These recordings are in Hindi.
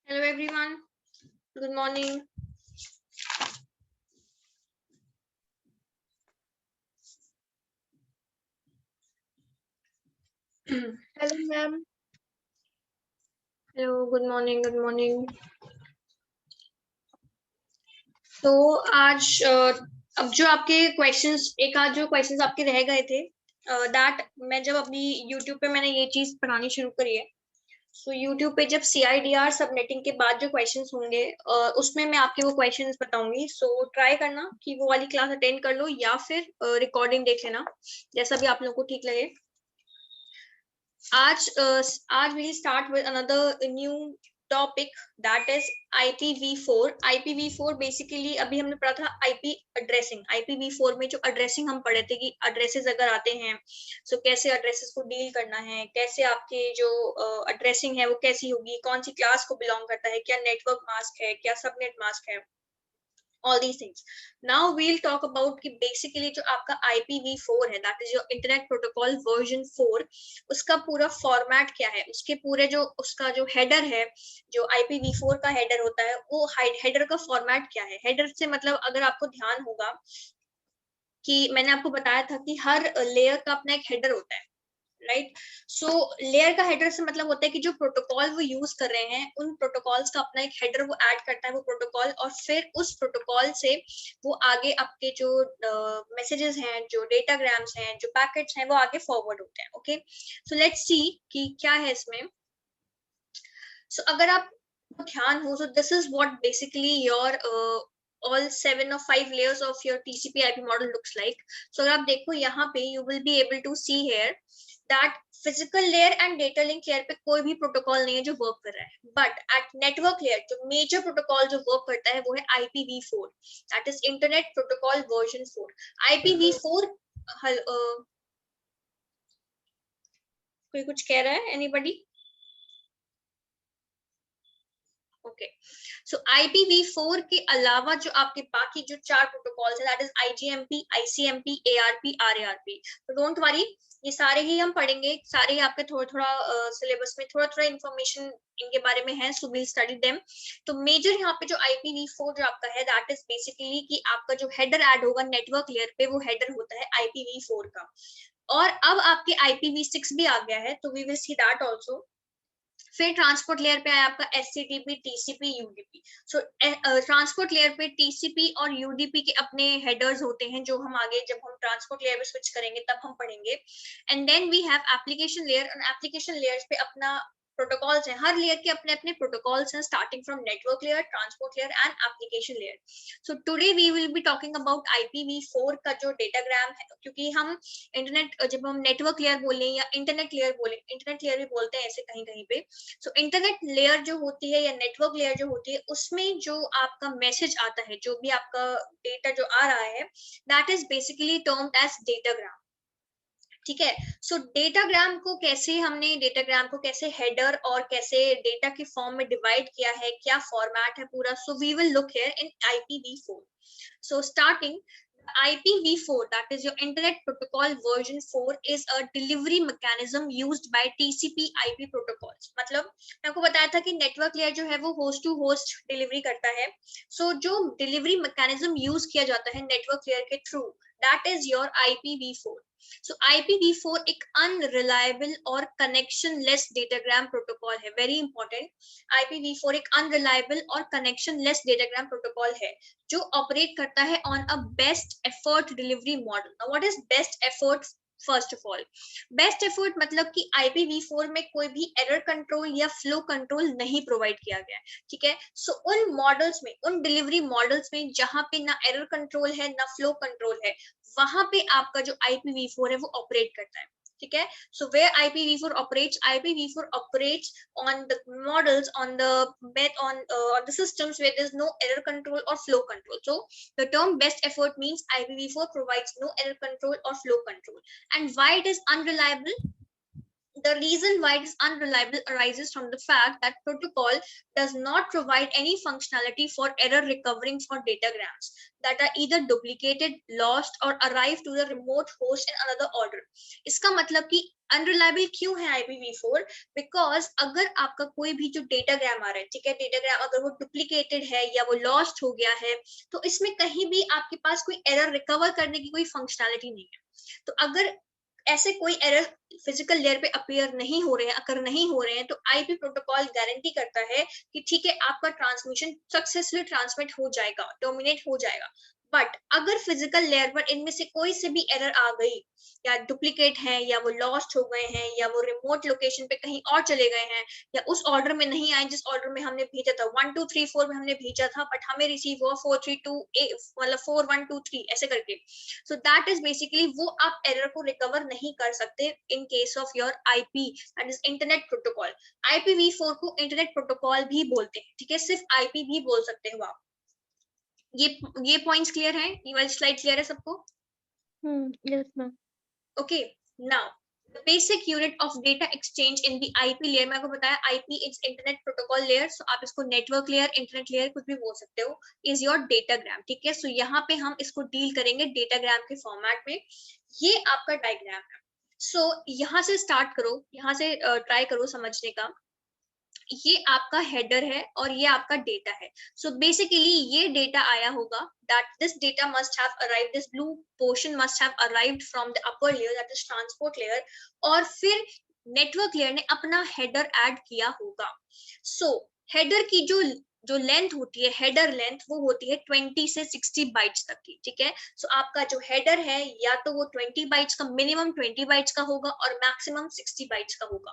Hello everyone, good morning. Hello ma'am. Hello, good morning, good morning. तो आज अब जो आपके क्वेश्चंस, एक आध जो क्वेश्चंस आपके रह गए थे, दैट मैं जब अपनी यूट्यूब पे मैंने ये चीज पढ़ानी शुरू करी है, सो यूट्यूब पे जब CIDR सबनेटिंग के बाद जो क्वेश्चंस होंगे, उसमें मैं आपके वो क्वेश्चंस बताऊंगी. सो ट्राई करना कि वो वाली क्लास अटेंड कर लो या फिर रिकॉर्डिंग देख लेना, जैसा भी आप लोगों को ठीक लगे. आज we start with another new topic, that is IPv4. IPv4 basically अभी हमने पढ़ा था IP एड्रेसिंग. IPv4 में जो एड्रेसिंग हम पढ़े थे कि एड्रेसेस अगर आते हैं, सो कैसे एड्रेसेस को डील करना है, कैसे आपके जो एड्रेसिंग है वो कैसी होगी, कौन सी क्लास को बिलोंग करता है, क्या नेटवर्क मास्क है, क्या सबनेट मास्क है, all these things. Now we'll talk about कि basically जो आपका IPv4 है, that is your Internet Protocol version 4, उसका पूरा फॉर्मेट क्या है, उसके पूरे जो उसका जो हेडर है, जो IPv4 का हेडर होता है, वो हेडर का फॉर्मेट क्या है. हेडर से मतलब अगर आपको ध्यान होगा कि मैंने आपको बताया था कि हर लेयर का अपना एक हेडर होता है, राइट. सो लेयर का हेडर से मतलब होता है कि जो प्रोटोकॉल वो यूज कर रहे हैं, उन प्रोटोकॉल्स का अपना एक हेडर वो ऐड करता है वो प्रोटोकॉल, और फिर उस प्रोटोकॉल से वो आगे आपके जो मैसेजेस हैं, जो डेटाग्राम्स हैं, जो पैकेट्स हैं, वो आगे फॉरवर्ड होते हैं. ओके, सो लेट्स सी कि क्या है इसमें. सो अगर आप ध्यान हो, सो this is what basically your all 7 or 5 layers of your TCP IP model looks like. So अगर आप देखो यहाँ पे, you will be able to see here that physical layer and data link layer पे कोई भी प्रोटोकॉल नहीं है जो वर्क कर रहा है, but at network layer जो मेजर प्रोटोकॉल जो वर्क करता है वो है IPv4, that is Internet Protocol version 4. IPv4 कोई कुछ कह रहा है, anybody? ओके, सो IPv4 के अलावा जो आपके बाकी जो 4 प्रोटोकॉल्स है, that is IGMP, ICMP, ARP, RARP. तो डोंट वरी, ये सारे ही हम पढ़ेंगे, सारे ही आपके थोड़ा थोड़ा सिलेबस में थोड़ा थोड़ा इन्फॉर्मेशन इनके बारे में है, सो विल स्टडी देम. तो मेजर यहाँ पे जो IPv4 जो आपका है, दैट इज बेसिकली कि आपका जो हेडर ऐड होगा नेटवर्क लेयर पे, वो हेडर होता है IPv4 का. और अब आपके IPv6 भी आ गया है, तो we will see that also. फिर ट्रांसपोर्ट लेयर पे आया आपका SCTP, TCP, UDP. So transport layer पे TCP और UDP के अपने हेडर्स होते हैं, जो हम आगे जब हम ट्रांसपोर्ट लेयर पे स्विच करेंगे तब हम पढ़ेंगे. And then we have application layer, और एप्लीकेशन लेयर्स पे अपना प्रोटोकॉल्स हैं, हर लेयर के अपने अपने प्रोटोकॉल्स हैं, starting from network layer, transport layer and application layer. So today we will be talking about IPv4 का जो डेटाग्राम है, क्योंकि हम इंटरनेट, जब हम नेटवर्क लेयर बोले या इंटरनेट लेयर बोले, इंटरनेट लेयर भी बोलते हैं ऐसे कहीं कहीं पे. सो इंटरनेट लेयर जो होती है या नेटवर्क लेयर जो होती है, उसमें जो आपका मैसेज आता है, जो भी आपका डेटा जो आ रहा है, that is basically termed as datagram. ठीक है, सो डेटाग्राम को कैसे हमने डेटाग्राम को कैसे हेडर और कैसे डेटा के फॉर्म में डिवाइड किया है, क्या फॉर्मेट है पूरा, so we will look here in IPv4. So starting, IPv4, that is your Internet Protocol version 4, is a delivery mechanism used by TCP/IP protocols. मतलब मैं आपको बताया था कि नेटवर्क लेयर जो है वो होस्ट टू होस्ट डिलीवरी करता है. सो जो डिलीवरी मैकेनिज्म यूज किया जाता है नेटवर्क लेयर के through, that is your IPv4. So IPv4 एक अनरिलायबल और कनेक्शन लेस डेटाग्राम प्रोटोकॉल है. वेरी इंपॉर्टेंट, IPv4 एक अनरिलायबल और कनेक्शन लेस डेटाग्राम प्रोटोकॉल है जो ऑपरेट करता है on a best effort delivery model. Now what is best effort? First of all, best effort मतलब कि IPv4 में कोई भी एरर कंट्रोल या फ्लो कंट्रोल नहीं प्रोवाइड किया गया है. ठीक है, सो उन मॉडल्स में, उन डिलीवरी मॉडल्स में जहां पे ना एरर कंट्रोल है ना फ्लो कंट्रोल है, वहां पे आपका जो IPv4 है वो ऑपरेट करता है. ठीक है. So where IPv4 operates on the models on the systems where there's no error control or flow control. So the term best effort means IPv4 provides no error control or flow control. And why it is unreliable? The reason why it is unreliable arises from the fact that protocol does not provide any functionality for error recovering for datagrams that are either duplicated, lost or arrive to the remote host in another order. इसका मतलब कि अनरिलायबल क्यों है IPv4? बिकॉज अगर आपका कोई भी जो डेटाग्राम आ रहा है, ठीक है, डेटाग्राम अगर वो डुप्लीकेटेड है या वो लॉस्ट हो गया है, तो इसमें कहीं भी आपके पास कोई एरर रिकवर करने की कोई फंक्शनैलिटी नहीं है. तो अगर ऐसे कोई एरर फिजिकल लेयर पे अपीयर नहीं हो रहे हैं, अगर नहीं हो रहे हैं, तो आईपी प्रोटोकॉल गारंटी करता है कि ठीक है, आपका ट्रांसमिशन सक्सेसफुली ट्रांसमिट हो जाएगा, टर्मिनेट हो जाएगा. बट अगर फिजिकल लेयर पर इनमें से कोई से भी एरर आ गई, या डुप्लीकेट है, या वो लॉस्ट हो गए हैं, या वो रिमोट लोकेशन पे कहीं और चले गए हैं, या उस ऑर्डर में नहीं आए जिस ऑर्डर में हमने भेजा था, 1 2 3 4 में हमने भेजा था, बट हमें रिसीव हुआ 4 3 2 मतलब 4 1 2 3 ऐसे करके. सो दैट इज बेसिकली वो आप एरर को रिकवर नहीं कर सकते in case of your IP, that is internet protocol. IPv4 को इंटरनेट प्रोटोकॉल भी बोलते हैं, ठीक है, सिर्फ आईपी भी बोल सकते हो आप. ये पॉइंट्स क्लियर है? ये वाली स्लाइड क्लियर है सबको? Yes, ma'am. Okay. Now the basic unit of data exchange in the IP layer, मैं आपको बताया IP is internet protocol layer, so आप इसको network layer, internet layer कुछ भी बोल सकते हो, is your datagram. ठीक है, so यहाँ पे हम इसको डील करेंगे datagram के फॉर्मेट में. ये आपका डायग्राम है. so यहाँ से स्टार्ट करो, यहाँ से ट्राई करो समझने का. ये आपका हेडर है और ये आपका डेटा है. सो बेसिकली ये डेटा आया होगा, that this data must have arrived, this blue portion must have arrived from the upper layer, that is transport layer, और फिर नेटवर्क लेयर ने अपना हेडर ऐड किया होगा. सो हेडर की जो लेंथ होती है, हेडर लेंथ, वो होती है 20 से 60 बाइट्स तक की. ठीक है, सो आपका जो हेडर है या तो वो 20 बाइट्स का, मिनिमम 20 बाइट्स का होगा और मैक्सिमम 60 बाइट्स का होगा.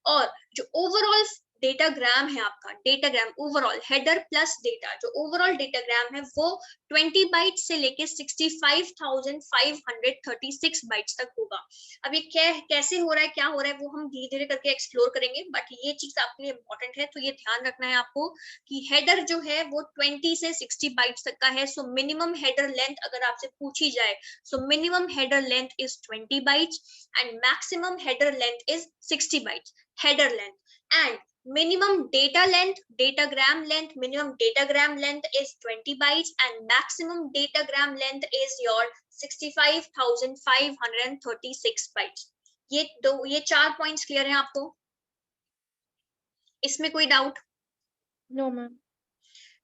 और जो ओवरऑल डेटाग्राम है आपका, datagram overall header plus data, जो ओवरऑल डेटाग्राम है वो 20 बाइट्स से लेके 65,536 बाइट्स तक होगा. अब ये कैसे हो रहा है, क्या हो रहा है, वो हम धीरे धीरे करके एक्सप्लोर करेंगे, बट ये चीज आपके लिए इंपॉर्टेंट है, तो ये ध्यान रखना है आपको कि हेडर जो है वो 20 से 60 बाइट्स तक का है. सो मिनिमम हेडर लेंथ अगर आपसे पूछी जाए, so minimum header length is 20 bytes and maximum header length is 60 bytes header length. And minimum data length, datagram length, minimum datagram length is 20 bytes and maximum datagram length is your 65,536 bytes. ये 4 पॉइंट्स क्लियर हैं आपको? इसमें कोई डाउट? No, ma'am.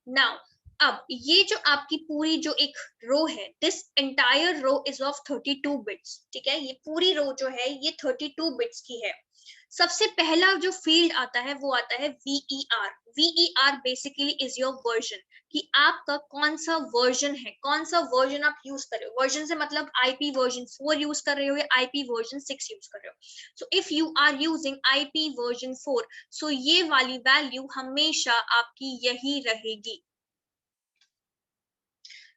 नाउ अब ये जो आपकी पूरी जो एक रो है, this entire row is of 32 bits. ठीक है, ये पूरी रो जो है ये 32 बिट्स की है. सबसे पहला जो फील्ड आता है वो आता है VER. VER basically is your version, कि आपका कौन सा वर्जन है, कौन सा वर्जन आप यूज कर रहे हो. वर्जन से मतलब IP वर्जन 4 यूज कर रहे हो या IP वर्जन 6 यूज कर रहे हो. So if you are using IP version 4, सो ये वाली वैल्यू हमेशा आपकी यही रहेगी.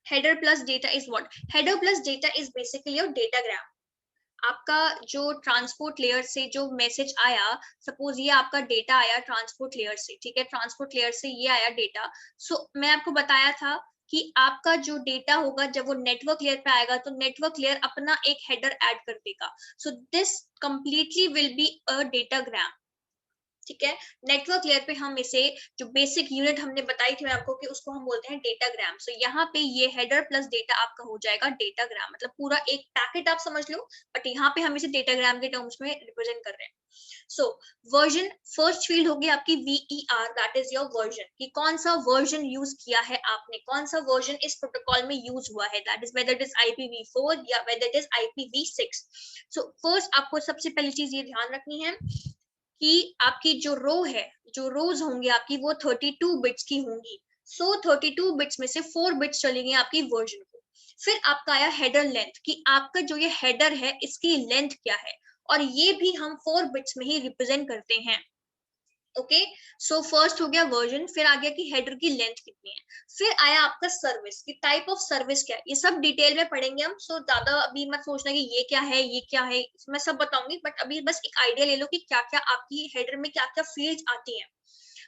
Header plus data is what? Header plus data is basically your datagram. आपका जो ट्रांसपोर्ट लेयर से जो मैसेज आया, सपोज ये आपका डेटा आया ट्रांसपोर्ट लेयर से, ठीक है, ट्रांसपोर्ट लेयर से ये आया डेटा. सो मैं आपको बताया था कि आपका जो डेटा होगा जब वो नेटवर्क लेयर पे आएगा तो नेटवर्क लेयर अपना एक हेडर ऐड कर देगा. So this completely will be a datagram. ठीक है, नेटवर्क लेयर पे हम इसे जो बेसिक यूनिट हमने बताई थी आपको कि उसको हम बोलते हैं डेटाग्राम. सो यहाँ पे ये हेडर प्लस डेटा आपका हो जाएगा डेटाग्राम, मतलब पूरा एक पैकेट आप समझ लो, बट यहाँ पे हम इसे डेटाग्राम के टर्म्स में रिप्रेजेंट कर रहे हैं. सो वर्जन, फर्स्ट फील्ड होगी आपकी VER, that is your version, कि कौन सा वर्जन यूज किया है आपने, कौन सा वर्जन इस प्रोटोकॉल में यूज हुआ है, that is whether it is IPv4 या whether it is IPv6. So first आपको सबसे पहली चीज ये ध्यान रखनी है कि आपकी जो रो है, जो रोज होंगी आपकी वो 32 बिट्स की होंगी. सो 32 बिट्स में से 4 बिट्स चलेंगे आपकी वर्जन को. फिर आपका आया हेडर लेंथ, कि आपका जो ये हेडर है इसकी लेंथ क्या है, और ये भी हम 4 बिट्स में ही रिप्रेजेंट करते हैं. ओके, सो फर्स्ट हो गया वर्जन, फिर आ गया कि हेडर की लेंथ कितनी है, फिर आया आपका सर्विस की टाइप ऑफ सर्विस क्या है, ये सब डिटेल में पढ़ेंगे हम। सो ज्यादा अभी मत सोचना कि ये क्या है ये क्या है, मैं सब बताऊंगी, बट अभी बस एक आइडिया ले लो कि क्या क्या आपकी हेडर में क्या क्या फील्ड्स आती हैं।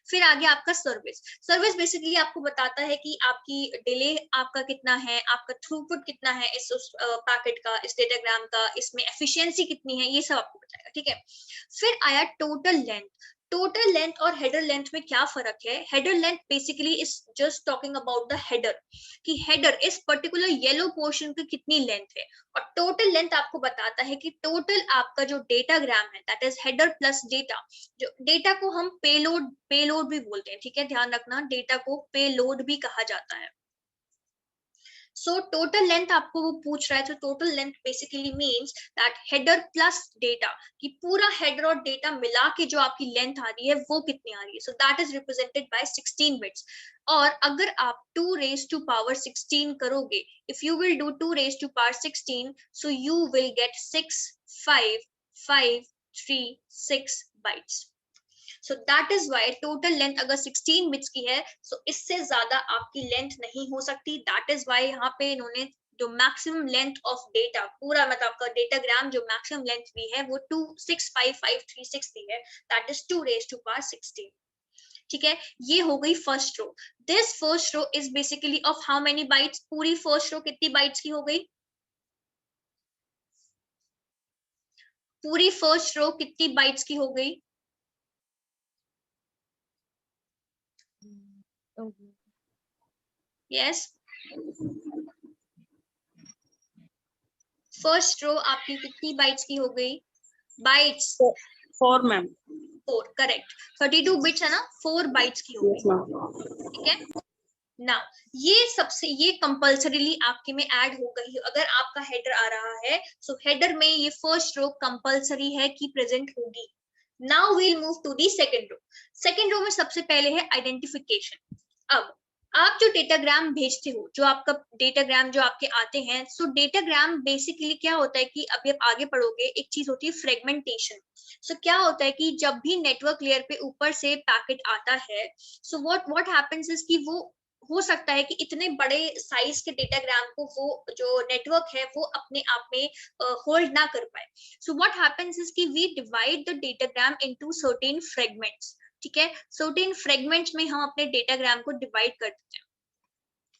फिर आगे आपका सर्विस, सर्विस बेसिकली आपको बताता है कि आपकी डिले आपका कितना है, आपका थ्रूपुट कितना है इस पैकेट का, इस डेटाग्राम का, इसमें एफिशिएंसी कितनी है, ये सब आपको बताएगा, ठीक है। फिर आया टोटल लेंथ, टोटल लेंथ और हेडर लेंथ में क्या फर्क है, header length basically is just talking about the header, कि हेडर इस पर्टिकुलर येलो पोर्शन की कितनी लेंथ है, और टोटल लेंथ आपको बताता है कि टोटल आपका जो डेटाग्राम है, that is header plus data, जो डेटा को हम पेलोड पेलोड भी बोलते हैं, ठीक है, ध्यान रखना, डेटा को पेलोड भी कहा जाता है। सो टोटल लेंथ आपको वो पूछ रहा है, तो total length basically means that header plus data, कि पूरा हेडर और डेटा मिला के जो आपकी लेंथ आ रही है वो कितनी आ रही है, सो that is represented by 16 bits. और अगर आप 2 raised to power 16 करोगे, if you will do 2 raised to power 16, so you will get 6 5 5 3 6 bytes. So that is why total length अगर 16 बिट्स की है, सो इससे ज्यादा आपकी लेंथ नहीं हो सकती, दैट इज वाई यहाँ पे इन्होंने जो मैक्सिमम लेंथ ऑफ डेटा पूरा मतलब आपका डेटाग्राम जो मैक्सिमम लेंथ भी है वो 2655536 दी है, that is 2 raised to power 16, ठीक है। ये हो गई first row, this first row is basically of how many bytes, पूरी फर्स्ट रो कितनी बाइट्स की हो गई, पूरी फर्स्ट रो कितनी बाइट्स की हो गई, यस, फर्स्ट रो आपकी कितनी बाइट्स की हो गई, बाइट्स 4 मैम। 4, करेक्ट, 32 बिट्स है ना, 4 बाइट्स की हो गई, ठीक है। नाउ ये सबसे ये कंपल्सरीली आपके में ऐड हो गई, अगर आपका हेडर आ रहा है, सो हेडर में ये फर्स्ट रो कंपल्सरी है कि प्रेजेंट होगी। Now we'll move to the second row, second row में सबसे पहले है आइडेंटिफिकेशन। अब आप जो डेटाग्राम भेजते हो, जो आपका डेटाग्राम जो आपके आते हैं, सो डेटाग्राम बेसिकली क्या होता है कि अभी आप आगे पढ़ोगे, एक चीज होती है फ्रेगमेंटेशन। सो क्या होता है कि जब भी नेटवर्क लेयर पे ऊपर से पैकेट आता है, सो व्हाट हैपेंस इज कि वो हो सकता है कि इतने बड़े साइज के डेटाग्राम को वो जो नेटवर्क है वो अपने आप में होल्ड ना कर पाए। सो व्हाट हैपेंस इज कि we divide the datagram into certain fragments, ठीक है, सर्टेन फ्रेगमेंट्स में हम अपने डेटाग्राम को डिवाइड कर देते हैं।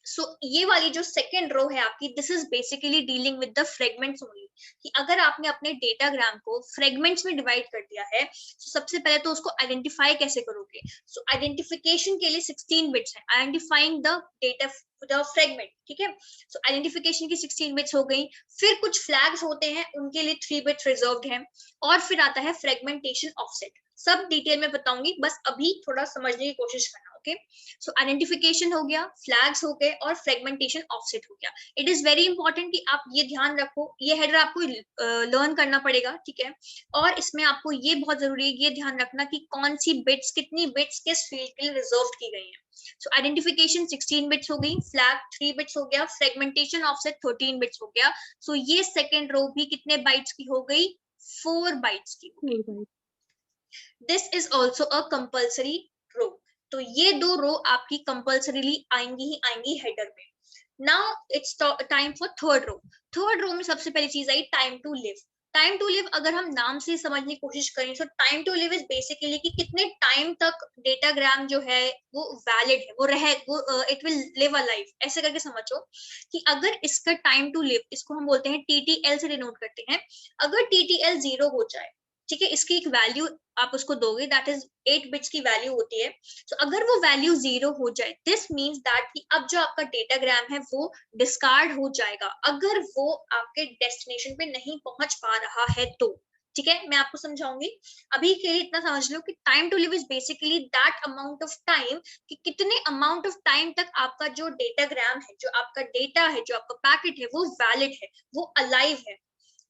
सो ये वाली जो सेकेंड रो है आपकी, this is basically dealing with the fragments only, कि अगर आपने अपने डेटाग्राम को फ्रेगमेंट्स में डिवाइड कर दिया है, तो सबसे पहले तो उसको आइडेंटिफाई कैसे करोगे, सो आइडेंटिफिकेशन के लिए 16 बिट्स है, identifying the data the fragment, ठीक है। सो आइडेंटिफिकेशन की 16 बिट्स हो गई, फिर कुछ फ्लैग्स होते हैं उनके लिए 3 बिट्स रिजर्व्ड है, और फिर आता है फ्रेगमेंटेशन ऑफसेट, सब डिटेल में बताऊंगी, बस अभी थोड़ा समझने की कोशिश करना, ओके। सो आइडेंटिफिकेशन हो गया, फ्लैग्स हो गए, और फ्रेगमेंटेशन ऑफसेट हो गया। इट इज वेरी इंपॉर्टेंट कि आप ये ध्यान रखो, ये हेडर आपको लर्न करना पड़ेगा, ठीक है। और इसमें आपको ये बहुत जरूरी है, ये ध्यान रखना कि कौन सी बिट्स, कितनी बिट्स किस फील्ड के लिए रिजर्व की गई है। सो आइडेंटिफिकेशन 16 बिट्स हो गई, फ्लैग 3 बिट्स हो गया, फ्रेगमेंटेशन ऑफसेट 13 बिट्स हो गया। सो ये सेकेंड रो भी कितने बाइट्स की हो गई, 4 बाइट्स की हो गई। This is also a compulsory row, तो ये दो रो आपकी कंपल्सरीली आएंगी ही आएंगी हेडर में। Now it's time for third row, third row में सबसे पहली चीज आई time to live. Time to live अगर हम नाम से समझने की कोशिश करें, तो time to live is basically कि कितने टाइम तक डेटाग्राम जो है वो वैलिड है, वो रहे, वो it will live a life, ऐसे करके समझो कि अगर इसका टाइम टू लिव, इसको हम बोलते हैं टीटीएल से डिनोट करते हैं, अगर टीटीएल 0 हो जाए, ठीक है, इसकी एक वैल्यू आप उसको दोगे, दैट इज 8 बिट्स की वैल्यू होती है। तो अगर वो वैल्यू 0 हो जाए, दिस मींस दैट कि अब जो आपका डेटाग्राम है वो डिस्कार्ड हो जाएगा, अगर वो आपके डेस्टिनेशन पे नहीं पहुंच पा रहा है तो, ठीक है। मैं आपको समझाऊंगी, अभी के लिए इतना समझ लो कि time to live is basically that amount of time, कि कितने अमाउंट ऑफ टाइम तक आपका जो डेटाग्राम है, जो आपका डेटा है, जो आपका पैकेट है, वो वैलिड है, वो अलाइव है।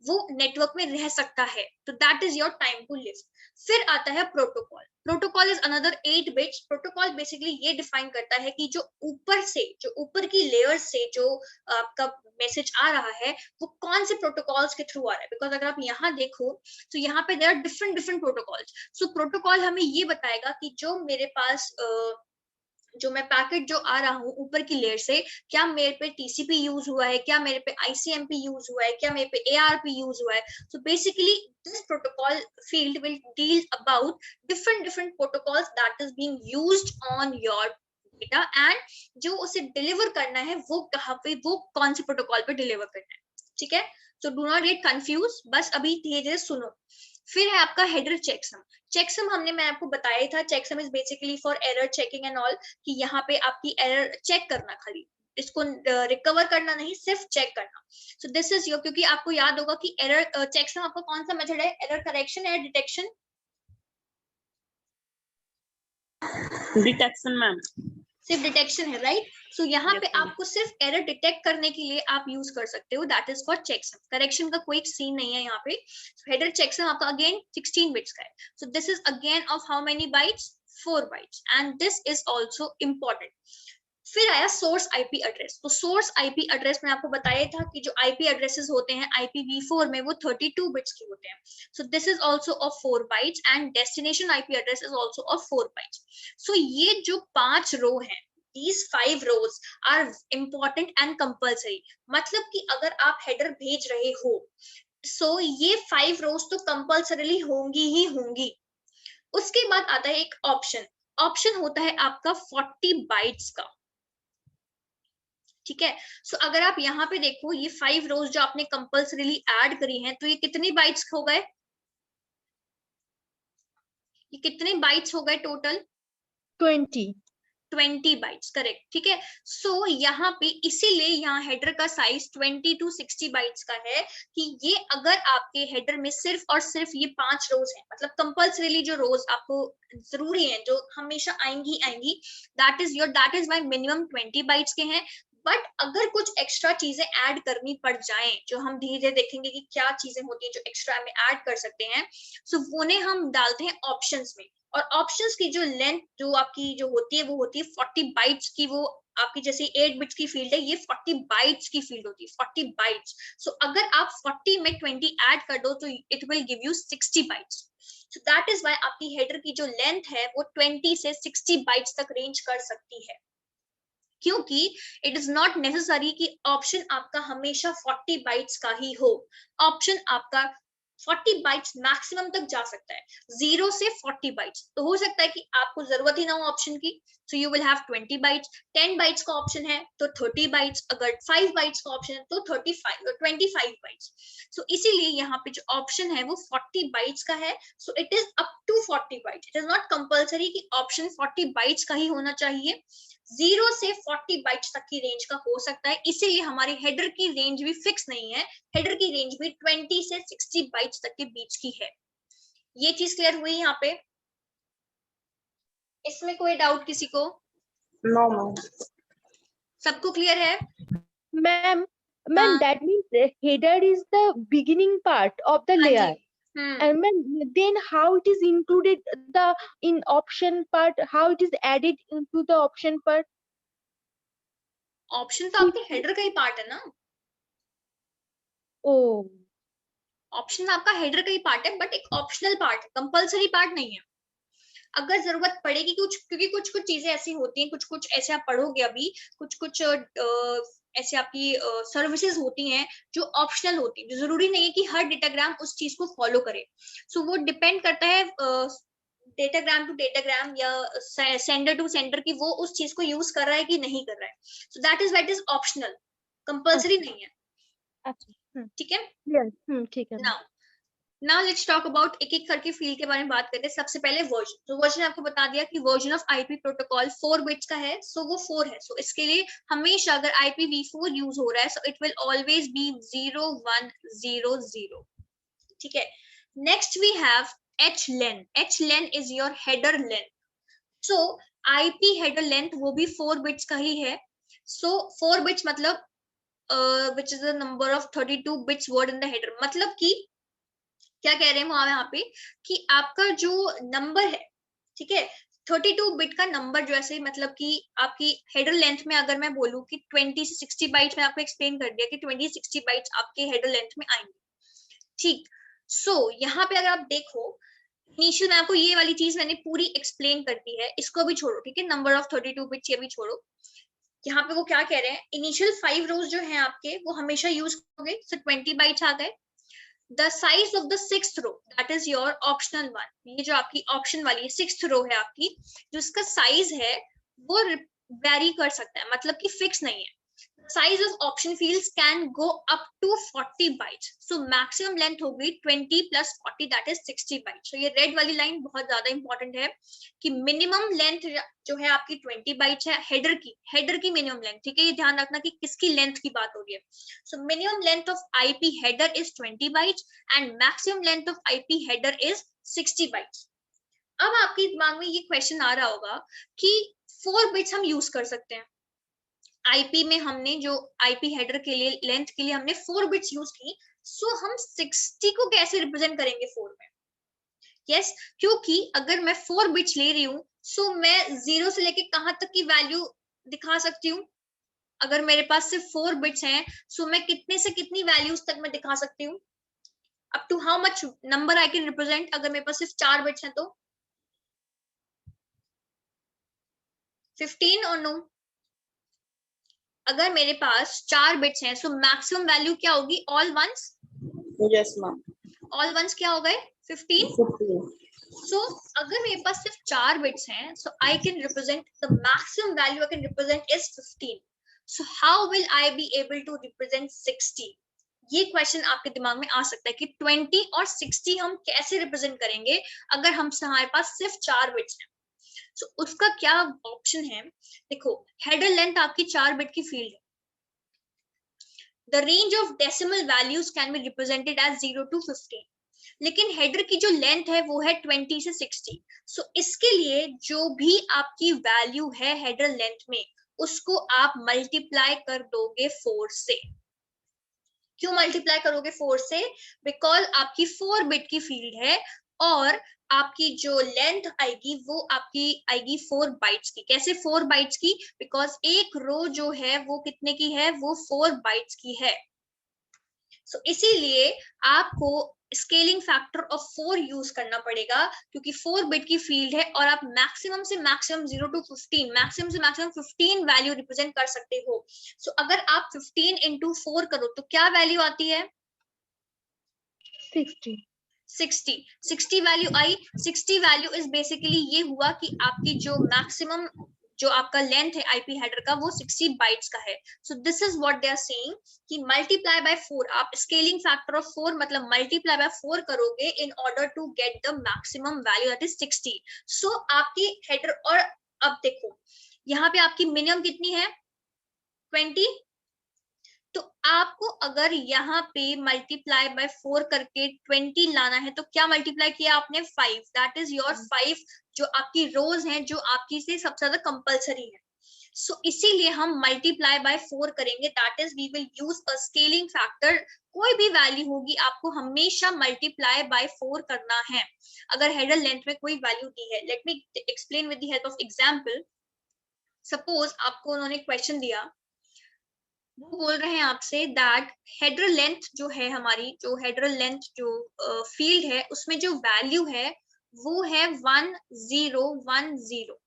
वो नेटवर्क में रह सकता है, तो that is your time to live. फिर आता है protocol. Protocol is another 8 bits. Protocol basically ये डिफाइन करता है कि जो ऊपर की लेयर से जो आपका मैसेज आ रहा है वो कौन से प्रोटोकॉल्स के थ्रू आ रहा है। बिकॉज अगर आप यहाँ देखो तो यहाँ पे there are different different protocols. So protocol हमें ये बताएगा कि जो मेरे पास जो मैं पैकेट जो आ रहा हूँ ऊपर की लेयर से, क्या मेरे पे टीसीपी यूज हुआ है, क्या मेरे पे आईसीएमपी यूज हुआ है, क्या मेरे पे एआरपी यूज हुआ है। So basically this protocol field will deal about different different protocols that is being used on your data, and जो उसे डिलीवर करना है वो कहाँ पे, वो कौन से प्रोटोकॉल पे डिलीवर करना है। ठीक है, so do not get confuse, बस अभी धीरे धीरे सुनो। फिर है आपका हेडर चेकसम। चेकसम मैं आपको बताया था, checksum is basically for error checking and all, कि यहाँ पे आपकी एरर चेक करना, खाली इसको रिकवर करना नहीं, सिर्फ चेक करना। सो दिस इज योर, क्योंकि आपको याद होगा कि एरर चेकसम आपका कौन सा मेथड है, error correction, error detection, detection ma'am, सिर्फ डिटेक्शन है, राइट। सो यहाँ पे यस मैम। आपको सिर्फ एरर डिटेक्ट करने के लिए आप यूज कर सकते हो, that is for checksum. Correction का कोई सीन नहीं है यहाँ पे। हेडर चेकसम आपका अगेन 16 बिट्स का है। So this is again of how many bytes, 4 bytes, and this is also important. फिर आया सोर्स आईपी एड्रेस। तो सोर्स आईपी एड्रेस में आपको बताया था कि जो आईपी एड्रेसेस होते हैं IPv4 में वो 32 बिट्स के होते हैं। So this is also of 4 bytes, and destination IP address is also of 4 bytes. So ये जो 5 रो हैं, these 5 rows are important and compulsory। मतलब कि अगर आप हेडर भेज रहे हो सो ये 5 rows तो कंपल्सरीली होंगी ही होंगी। उसके बाद आता है एक ऑप्शन। ऑप्शन होता है आपका 40 बाइट्स का। ठीक है, सो अगर आप यहाँ पे देखो ये 5 rows जो आपने कंपल्सरीली ऐड करी हैं, तो ये कितने बाइट्स हो गए, ये कितने बाइट्स हो गए टोटल, 20 बाइट्स, करेक्ट। ठीक है, सो यहाँ पे इसीलिए यहाँ हेडर का साइज 20 to 60 बाइट्स का है, कि ये अगर आपके हेडर में सिर्फ और सिर्फ ये 5 रोज हैं, मतलब कंपल्सरीली जो रोज आपको जरूरी है, जो हमेशा आएंगी आएंगी, that is why minimum 20 bytes के हैं। बट अगर कुछ एक्स्ट्रा चीजें ऐड करनी पड़ जाएं, जो हम धीरे धीरे देखेंगे कि क्या चीजें होती है जो एक्स्ट्रा में ऐड कर सकते हैं, सो उन्हें हम डालते हैं ऑप्शंस में। और ऑप्शंस की जो लेंथ जो आपकी जो होती है वो होती है 40 बाइट्स की। वो आपकी जैसे 8 बिट्स की फील्ड है, ये 40 बाइट्स की फील्ड होती है, 40 बाइट्स। सो अगर आप 40 में 20 ऐड कर दो तो it will give you 60 bytes. So that is why आपकी हेडर की जो लेंथ है वो 20 से 60 बाइट्स तक रेंज कर सकती है, क्योंकि इट इज नॉट नेसेसरी कि ऑप्शन आपका हमेशा 40 बाइट्स का ही हो। ऑप्शन आपका 40 बाइट्स मैक्सिमम तक जा सकता है, 0 से 40 बाइट्स। तो हो सकता है कि आपको जरूरत ही ना हो ऑप्शन की, so you will have 20 bytes. 10 bytes का ऑप्शन है तो 30 बाइट्स, अगर 5 बाइट्स का ऑप्शन है तो 25 बाइट्स। सो इसीलिए यहाँ पे जो ऑप्शन है वो 40 बाइट्स का है। So it is up to 40 bytes, it is not compulsory कि ऑप्शन 40 बाइट्स का ही होना चाहिए। 0 से 40 बाइट्स तक की रेंज का हो सकता है, इसीलिए हमारी हेडर की रेंज भी फिक्स नहीं है। हेडर की रेंज भी 20 से 60 बाइट्स तक के बीच की है। ये चीज क्लियर हुई यहाँ पे? इसमें कोई डाउट किसी को? No ma'am. सबको क्लियर है? Ma'am, हाँ, that means the header is the beginning part of the हाँ जी। layer. And then how it is included in option part, how it is added into the option part? Option तो आपके हेडर का ही पार्ट है ना। Oh, ऑप्शन आपका हेडर का ही पार्ट है, बट एक ऑप्शनल पार्ट है, कंपल्सरी पार्ट नहीं है। अगर जरूरत पड़ेगी कुछ, क्योंकि कुछ कुछ चीजें ऐसी होती हैं, कुछ कुछ ऐसे आप पढ़ोगे अभी, कुछ कुछ ऐसे आपकी सर्विसेज होती हैं जो ऑप्शनल होती है, जो जरूरी नहीं है कि हर डेटाग्राम उस चीज को फॉलो करे। सो वो डिपेंड करता है डेटाग्राम टू डेटाग्राम या सेंडर टू सेंडर की, वो उस चीज को यूज कर रहा है कि नहीं कर रहा है। सो दैट इज ऑप्शनल, कंपल्सरी नहीं है। अच्छा, ठीक है, yes, ठीक है। नाउ लेट्स टॉक अबाउट एक एक करके फील्ड के बारे में बात करते हैं। सबसे पहले वर्जन। तो वर्जन आपको बता दिया कि version of IP protocol 4 bits का है, सो वो 4 है। सो इसके लिए हमेशा अगर IPv4 यूज हो रहा है, so it will always be 0100। ठीक है, next we have HLEN। HLEN is your header length. So IP header length वो भी 4 बिट्स का ही है। सो 4 बिट्स मतलब which is the number of 32 bits word in the header. मतलब कि क्या कह रहे हैं वहां यहाँ पे कि आपका जो नंबर है, ठीक है, 32 बिट का नंबर जो ऐसे मतलब कि आपकी हेडर लेंथ में अगर मैं बोलूं कि 20 से 60 बाइट्स, में आपको एक्सप्लेन कर दिया कि 20 से 60 बाइट्स आपके हेडर लेंथ में आएंगे, ठीक। सो यहाँ पे अगर आप देखो, इनिशियल में आपको ये वाली चीज मैंने पूरी एक्सप्लेन कर दी है, इसको भी छोड़ो, ठीक है, नंबर ऑफ 32 बिट्स ये भी छोड़ो। यहाँ पे वो क्या कह रहे हैं, इनिशियल 5 रोज जो है आपके वो हमेशा यूज होंगे, सो 20 बाइट्स आ गए। The size of the sixth row, that is your optional one, ये जो आपकी ऑप्शन वाली सिक्स्थ रो है आपकी, जो इसका साइज है वो वेरी कर सकता है, मतलब कि फिक्स नहीं है। Size of option fields can go up to 40 bytes, so maximum length होगी 20 plus 40, that is 60 bytes। so ये रेड वाली लाइन बहुत ज्यादा इंपॉर्टेंट है कि मिनिमम लेंथ जो है आपकी 20 बाइट्स है हेडर की मिनिमम लेंथ, ठीक है, ये ध्यान रखना कि किसकी लेंथ की बात हो रही है। So minimum length of IP header is 20 bytes and maximum length of IP header is 60 bytes. अब आपके दिमाग में ये क्वेश्चन आ रहा होगा कि 4 बिट्स हम यूज कर सकते हैं आईपी में, हमने जो आईपी हेडर के लिए लेंथ के लिए हमने 4 बिट्स यूज की, सो हम 60 को कैसे रिप्रेजेंट करेंगे 4 में? यस, क्योंकि अगर मैं 4 बिट्स ले रही हूँ, सो मैं 0 से लेके कहां तक की वैल्यू दिखा सकती हूँ? अगर मेरे पास सिर्फ 4 बिट्स हैं, सो मैं कितने से कितनी वैल्यूज तक मैं दिखा सकती हूँ? Up to how much number I can represent? अगर मेरे पास सिर्फ 4 बिट्स हैं तो 15 और नो? अगर मेरे पास 4 बिट्स हैं, सो मैक्सिमम वैल्यू क्या होगी? All ones? Yes ma'am. All ones क्या हो गए? 15। सो अगर मेरे पास सिर्फ 4 बिट्स हैं, so I can represent the maximum value I can represent is 15। So how will I be able to represent 60? ये क्वेश्चन आपके दिमाग में आ सकता है कि 20 और 60 हम कैसे रिप्रेजेंट करेंगे अगर हमारे पास सिर्फ 4 बिट्स हैं। सो उसका क्या ऑप्शन है? देखो, हेडर लेंथ आपकी 4 बिट की फील्ड है। The range of decimal values can be represented as 0 to 15, लेकिन हेडर की जो लेंथ है वो है 20 से 60। सो इसके लिए जो भी आपकी वैल्यू है हेडर लेंथ में, उसको आप मल्टीप्लाई कर दोगे 4 से। क्यों मल्टीप्लाई करोगे 4 से? बिकॉज आपकी 4 बिट की फील्ड है और आपकी जो लेंथ आएगी वो आपकी आएगी 4 बाइट्स की। कैसे 4 बाइट्स की? बिकॉज एक रो जो है वो कितने की है? वो 4 बाइट्स की है। सो इसीलिए आपको स्केलिंग फैक्टर ऑफ 4 यूज करना पड़ेगा, क्योंकि 4 बिट की फील्ड है और आप मैक्सिमम से मैक्सिमम 0 टू 15, मैक्सिमम से मैक्सिमम 15 वैल्यू रिप्रेजेंट कर सकते हो। सो अगर आप 15 इंटू 4 करो तो क्या वैल्यू आती है? 60 value I. 60 value is basically ये हुआ कि आपकी जो मैक्सिमम जो आपका लेंथ है आईपी हेडर का वो 60 बाइट्स का है। So this is what they are saying कि मल्टीप्लाई बाय 4, आप स्केलिंग फैक्टर ऑफ 4 मतलब मल्टीप्लाई बाय 4 करोगे in order to get the maximum value that is 60। So आपकी हेडर, और अब देखो यहाँ पे आपकी मिनिमम कितनी है? 20। तो आपको अगर यहाँ पे मल्टीप्लाई बाय 4 करके 20 लाना है तो क्या मल्टीप्लाई किया आपने? 5, दैट इज योर 5 जो आपकी रोज हैं जो आपकी से सबसे ज्यादा कंपलसरी है। सो इसीलिए हम मल्टीप्लाई बाय 4 करेंगे, that is we will use a scaling factor. कोई भी वैल्यू होगी आपको हमेशा मल्टीप्लाई बाय 4 करना है अगर हेडर लेंथ में कोई वैल्यू दी है। Let me explain with the help of example. Suppose आपको उन्होंने क्वेश्चन दिया, वो बोल रहे हैं आपसे दैट हेडर लेंथ जो है हमारी, जो हेडर लेंथ जो फील्ड है उसमें जो वैल्यू है वो है 1010।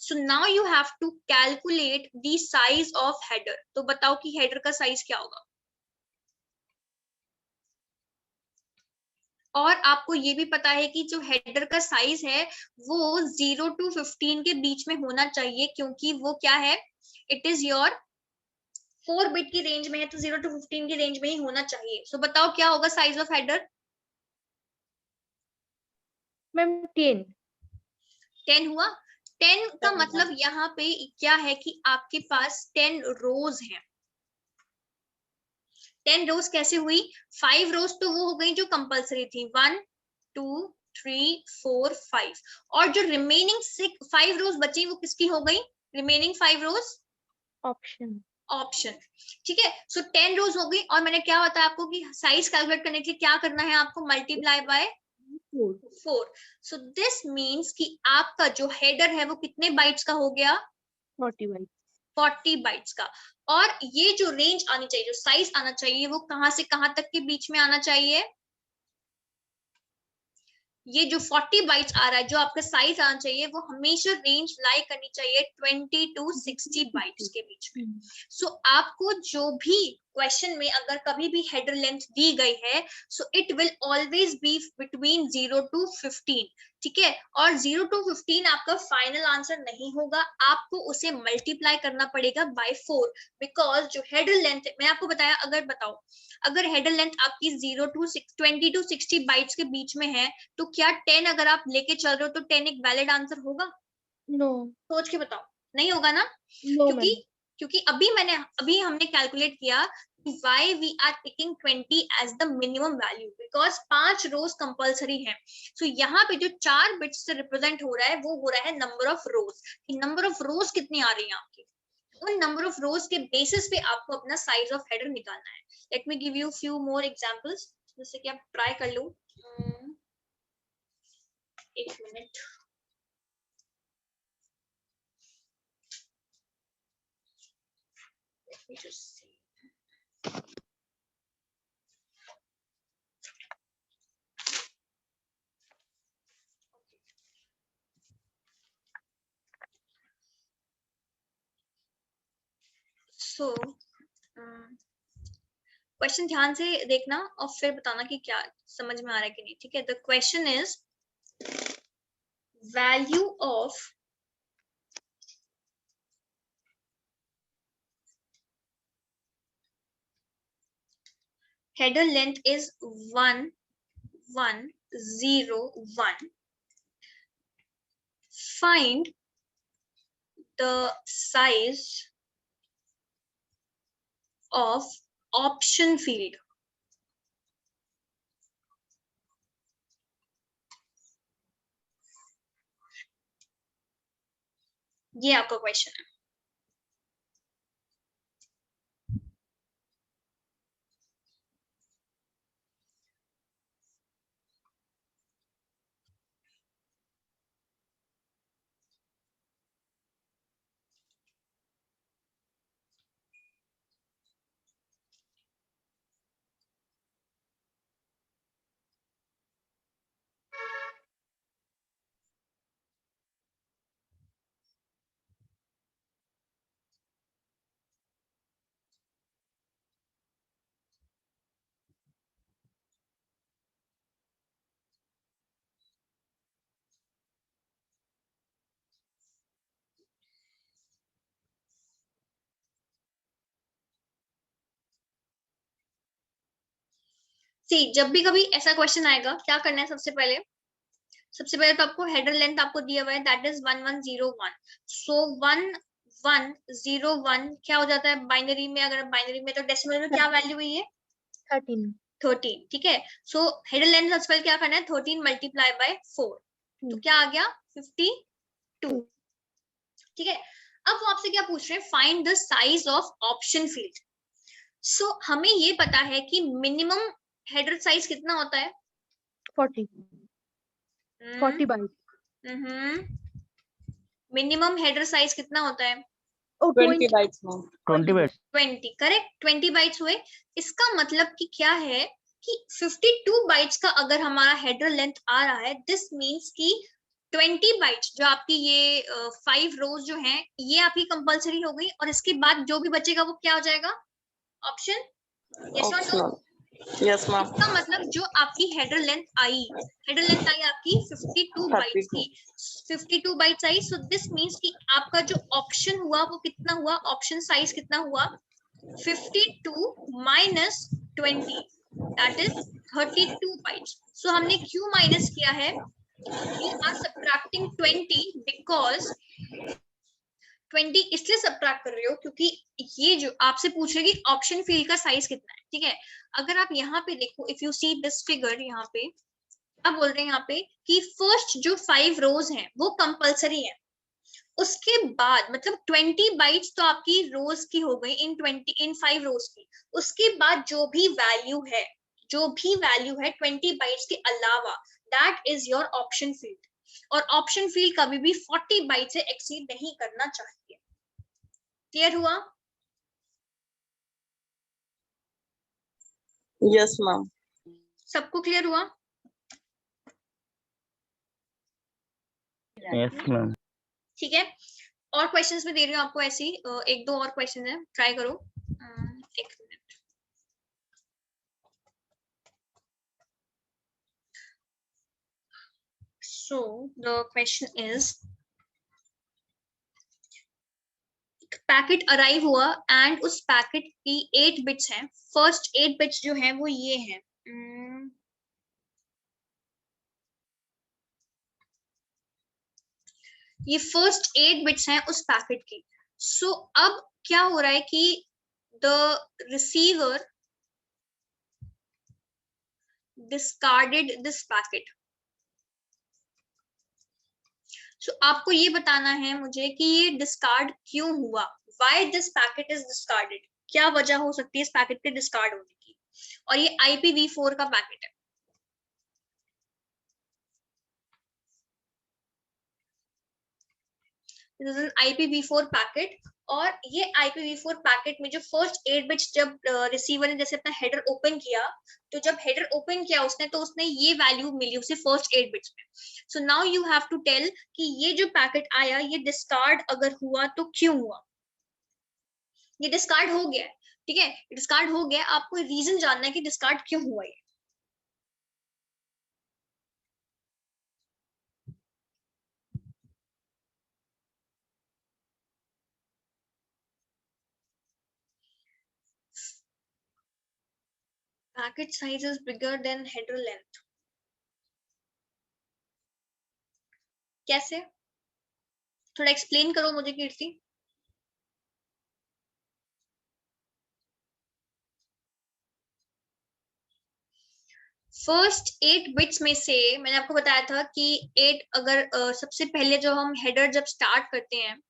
So now you have to calculate the size of header. तो बताओ कि हेडर का साइज क्या होगा? और आपको ये भी पता है कि जो हेडर का साइज है वो 0 to 15 के बीच में होना चाहिए, क्योंकि वो क्या है? इट इज योर 4 बिट की रेंज में है, तो 0 to 15 की रेंज में ही होना चाहिए। सो बताओ क्या होगा साइज ऑफ हेडर? मैम 10 हुआ। 10 का मतलब यहाँ पे क्या है कि आपके पास 10 रोज हैं। 10 रोज कैसे हुई? 5 रोज तो वो हो गई जो कंपलसरी थी, 1 2 3 4 5, और जो रिमेनिंग 5 रोज बची वो किसकी हो गई? रिमेनिंग 5 रोज ऑप्शन ऑप्शन, ठीक है। सो 10 रोज हो गई और मैंने क्या बताया आपको कि साइज कैलकुलेट करने के लिए क्या करना है आपको, multiply by 4। So this means कि आपका जो हेडर है वो कितने बाइट्स का हो गया, 40 बाइट्स, 40 बाइट्स का। और ये जो रेंज आनी चाहिए, जो साइज आना चाहिए, वो कहां से कहां तक के बीच में आना चाहिए, ये जो 40 बाइट्स आ रहा है, जो आपका साइज आना चाहिए, वो हमेशा रेंज लाई करनी चाहिए 20 to 60 बाइट्स के बीच में। सो आपको जो भी क्वेश्चन में अगर कभी भी हेडर लेंथ दी गई है, so it will always be between 0 to 15, ठीक है। और 0 to 15 आपका फाइनल आंसर नहीं होगा, आपको उसे मल्टीप्लाई करना पड़ेगा बाय 4, बिकॉज जो हेडर लेंथ, मैं आपको बताया, अगर बताओ अगर हेडर लेंथ आपकी 0 to 20 to 60 बाइट्स के बीच में है, तो क्या 10 अगर आप लेके चल रहे हो तो 10 एक वैलिड आंसर होगा? नो, सोच के बताओ, नहीं होगा ना। नो क्योंकि मैम, क्योंकि अभी हमने कैलकुलेट किया why we are taking 20 as the minimum value, because 5 rows compulsory है। सो यहाँ पे जो 4 बिट्स से रिप्रेजेंट हो रहा है वो हो रहा है number of rose, number of रोज कितनी आ रही है आपकी, उन नंबर ऑफ रोज के बेसिस पे आपको अपना साइज ऑफ हेडर निकालना है। Let me give you few more examples, जैसे कि आप ट्राई कर लो। एक minute, let me just see. So question ध्यान से देखना और फिर बताना कि क्या समझ में आ रहा है कि नहीं, ठीक है। The question is value of header length is 1101. Find the size of option field. ये आपका क्वेश्चन है। सी, जब भी कभी ऐसा क्वेश्चन आएगा, क्या करना है सबसे पहले तो आपको हेडर लेंथ आपको दिया हुआ है, दैट इज 1101। सो 1101 क्या हो जाता है बाइनरी में, अगर बाइनरी में, तो डेसिमल में क्या वैल्यू हुई है, 13, ठीक है। सो हेडर लेंथ सबसे पहले क्या करना है, 13 मल्टीप्लाई बाय 4, तो क्या आ गया 52, ठीक है। अब वो आपसे क्या पूछ रहे हैं, find the size of option field. So हमें ये पता है कि मिनिमम हेडर साइज कितना होता है, 40 बाइट्स, मिनिमम हेडर साइज कितना होता है, 20 बाइट्स, 20 बाइट्स, 20, करेक्ट, 20 बाइट्स हुए। इसका मतलब कि क्या है कि 52 बाइट्स का अगर हमारा हेडर लेंथ आ रहा है, दिस मींस कि 20 बाइट्स जो आपकी ये 5 रोज जो हैं, ये आपकी कंपलसरी हो गई, और इसके बाद जो भी बचेगा वो क्या हो जाएगा, ऑप्शन, यस और नो। Yes ma'am. इसका मतलब जो आपकी हेडर लेंथ आई आपकी 52 बाइट्स की, 52 bytes I. So this means कि आपका जो ऑप्शन हुआ वो कितना हुआ, ऑप्शन साइज कितना हुआ, 52 माइनस 20, दैट इज 32 बाइट्स। सो हमने क्यों माइनस किया है, यू आर सब्ट्रैक्टिंग 20 बिकॉज 20 इसलिए सब्ट्रैक्ट कर रहे हो क्योंकि ये जो आपसे पूछ रहे कि ऑप्शन फील्ड का साइज कितना है, ठीक है। अगर आप यहाँ पे देखो, if you see this figure, यहाँ पे क्या बोल रहे हैं, यहाँ पे कि फर्स्ट जो 5 रोज हैं वो कंपलसरी है, उसके बाद मतलब 20 बाइट्स तो आपकी रोज की हो गई इन 5 रोज की। उसके बाद जो भी वैल्यू है 20 बाइट्स के अलावा, that is your option field. और ऑप्शन फील्ड कभी भी 40 बाइट से एक्सीड नहीं करना चाहिए। क्लियर हुआ? Yes, ma'am. सबको क्लियर हुआ? Yes, ma'am. ठीक है, और क्वेश्चंस में दे रही हूँ आपको ऐसी एक दो और क्वेश्चन है, ट्राई करो। एक minute. So the question is, packet arrive हुआ एंड उस पैकेट की 8 बिट्स हैं। फर्स्ट 8 बिट्स जो हैं वो ये हैं। ये फर्स्ट 8 बिट्स हैं उस पैकेट की। सो अब क्या हो रहा है कि the receiver discarded this packet. So आपको ये बताना है मुझे कि ये डिस्कार्ड क्यों हुआ, why this packet is discarded. क्या वजह हो सकती है इस पैकेट के डिस्कार्ड होने की। और ये IPv4 का पैकेट है। This is an IPv4 packet. और ये IPv4 पैकेट में जो फर्स्ट 8 बिट्स जब रिसीवर ने जैसे अपना हेडर ओपन किया, तो जब हेडर ओपन किया उसने, तो उसने ये वैल्यू मिली उसे फर्स्ट 8 बिट्स में। So now you have to tell कि ये जो पैकेट आया ये डिस्कार्ड अगर हुआ तो क्यों हुआ। ये डिस्कार्ड हो गया है, ठीक है, डिस्कार्ड हो गया। आपको रीजन जानना है कि डिस्कार्ड क्यों हुआ ये। Packet size is bigger than header length. कैसे, थोड़ा एक्सप्लेन करो मुझे कीर्ति। फर्स्ट 8 बिट्स में से मैंने आपको बताया था कि 8 अगर सबसे पहले जो हम हेडर जब स्टार्ट करते हैं,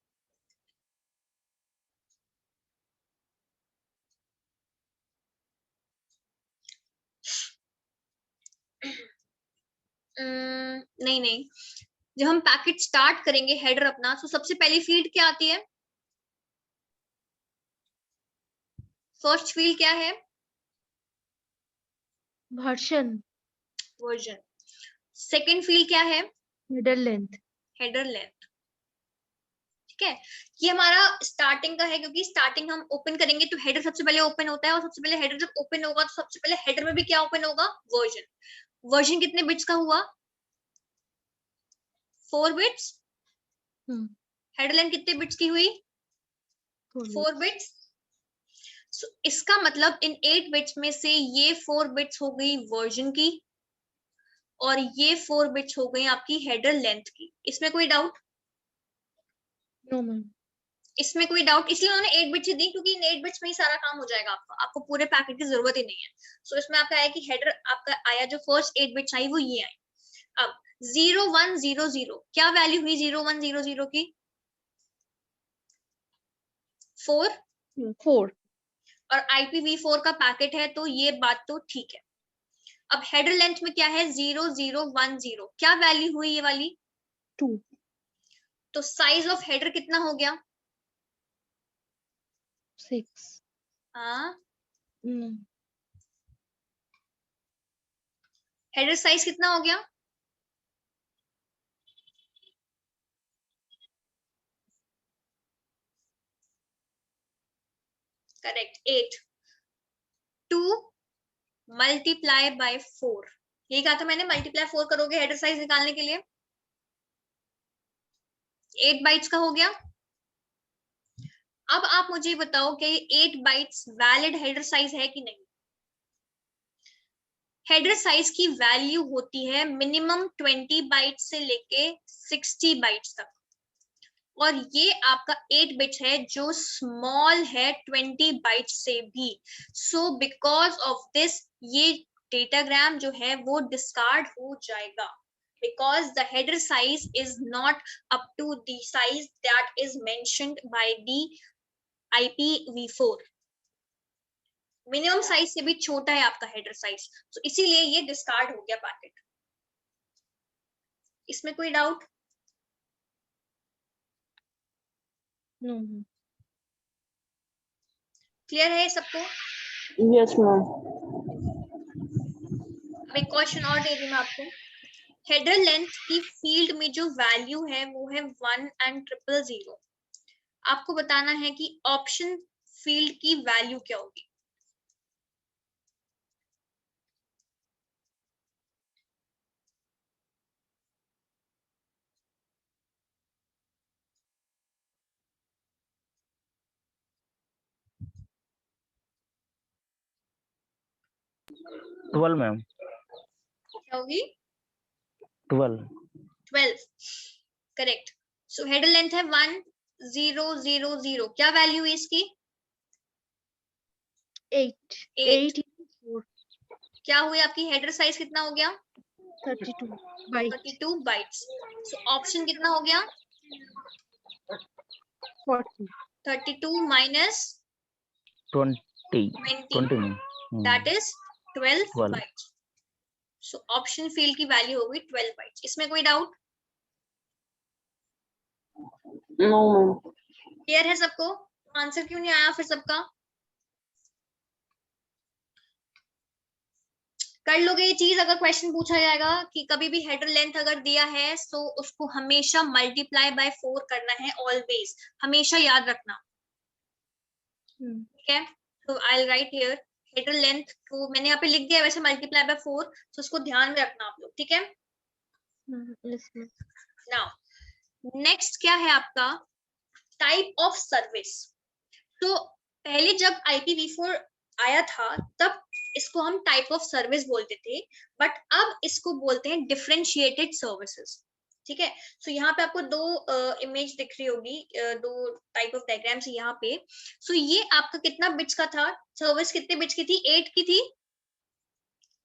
नहीं नहीं, जब हम पैकेट स्टार्ट करेंगे हेडर अपना, तो सबसे पहली फील्ड क्या आती है? फर्स्ट फील्ड क्या है? वर्जन। वर्जन। सेकंड फील्ड क्या है? Header length. Header length. ठीक है, ये हमारा स्टार्टिंग का है, क्योंकि स्टार्टिंग हम ओपन करेंगे तो हेडर सबसे पहले ओपन होता है, और सबसे पहले हेडर जब ओपन होगा तो सबसे पहले हेडर में भी क्या ओपन होगा? वर्जन। वर्जन कितने बिट्स का हुआ? 4 बिट्स। हेडर लेंथ कितने बिट्स की हुई? 4 बिट्स। So, इसका मतलब इन 8 बिट्स में से ये 4 बिट्स हो गई वर्जन की, और ये 4 बिट्स हो गई आपकी हेडर लेंथ की। इसमें कोई डाउट? No ma'am. इसमें कोई डाउट, इसलिए उन्होंने 8 बिट्स दी, क्योंकि इन 8 बिट्स में ही सारा काम हो जाएगा आपका, आपको पूरे पैकेट की जरूरत ही नहीं है। सो इसमें आपका आया कि हेडर आपका आया, जो फर्स्ट 8 बिट्स आई वो ये आई। अब 0100 क्या वैल्यू हुई 0100 की? 4। और IPv4 का पैकेट है तो ये बात तो ठीक है। अब हेडर लेंथ में क्या है? 0010, क्या वैल्यू हुई ये वाली? 2। तो साइज ऑफ हेडर कितना हो गया? 6। हाँ, Hmm. हेडर साइज कितना हो गया? करेक्ट, 8। 2 मल्टीप्लाई बाय 4, यही कहा था मैंने, मल्टीप्लाई 4 करोगे हेडर साइज निकालने के लिए। 8 बाइट्स का हो गया। अब आप मुझे बताओ कि 8 बाइट्स वैलिड हेडर साइज है कि नहीं? हेडर साइज की वैल्यू होती है मिनिमम 20 बाइट से लेके 60 बाइट्स तक, और ये आपका 8 बिट है जो स्मॉल है 20 बाइट से भी। सो बिकॉज ऑफ दिस ये डेटाग्राम जो है वो डिस्कार्ड हो जाएगा। because the header size is not up to the size that is mentioned by the IPv4. Minimum size से भी छोटा है आपका हेडर साइज, तो इसीलिए ये डिस्कार्ड हो गया पैकेट। इसमें कोई डाउट? क्लियर है सबको? Yes, ma'am. अब एक क्वेश्चन और दे दी मैं आपको। हेडर लेंथ की फील्ड में जो वैल्यू है वो है 1 and 000। आपको बताना है कि ऑप्शन फील्ड की वैल्यू क्या होगी। 12, ma'am. क्या होगी? 12. करेक्ट। सो हेडर लेंथ है 1000। क्या वैल्यू है इसकी? 8 क्या हुई आपकी हेडर साइज कितना हो गया? 32 बाइट्स। सो ऑप्शन कितना हो गया? 40 32 minus 20. 20 that is 12 bytes। So option field की वैल्यू हो गई 12 bytes। इसमें कोई डाउट? No, ma'am. क्लियर है सबको? आंसर क्यों नहीं आया फिर सबका? कर लोगे ये चीज? अगर क्वेश्चन पूछा जाएगा कि कभी भी हेडर लेंथ अगर दिया है तो उसको हमेशा मल्टीप्लाई बाय 4 करना है, ऑलवेज, हमेशा याद रखना। ठीक है, तो I will write here header length को मैंने यहाँ पे लिख दिया वैसे मल्टीप्लाई बाय 4, तो उसको ध्यान में रखना आप लोग। ठीक है, नाउ नेक्स्ट क्या है आपका? Type of service. तो पहले जब IPv4 आया था तब इसको हम टाइप ऑफ सर्विस बोलते थे, बट अब इसको बोलते हैं डिफरेंशिएटेड सर्विसेज। ठीक है, सो यहाँ पे आपको दो इमेज दिख रही होगी, दो टाइप ऑफ डायग्राम्स यहाँ पे। सो ये आपका कितना बिट्स का था? सर्विस कितने बिट्स की थी? 8 की थी।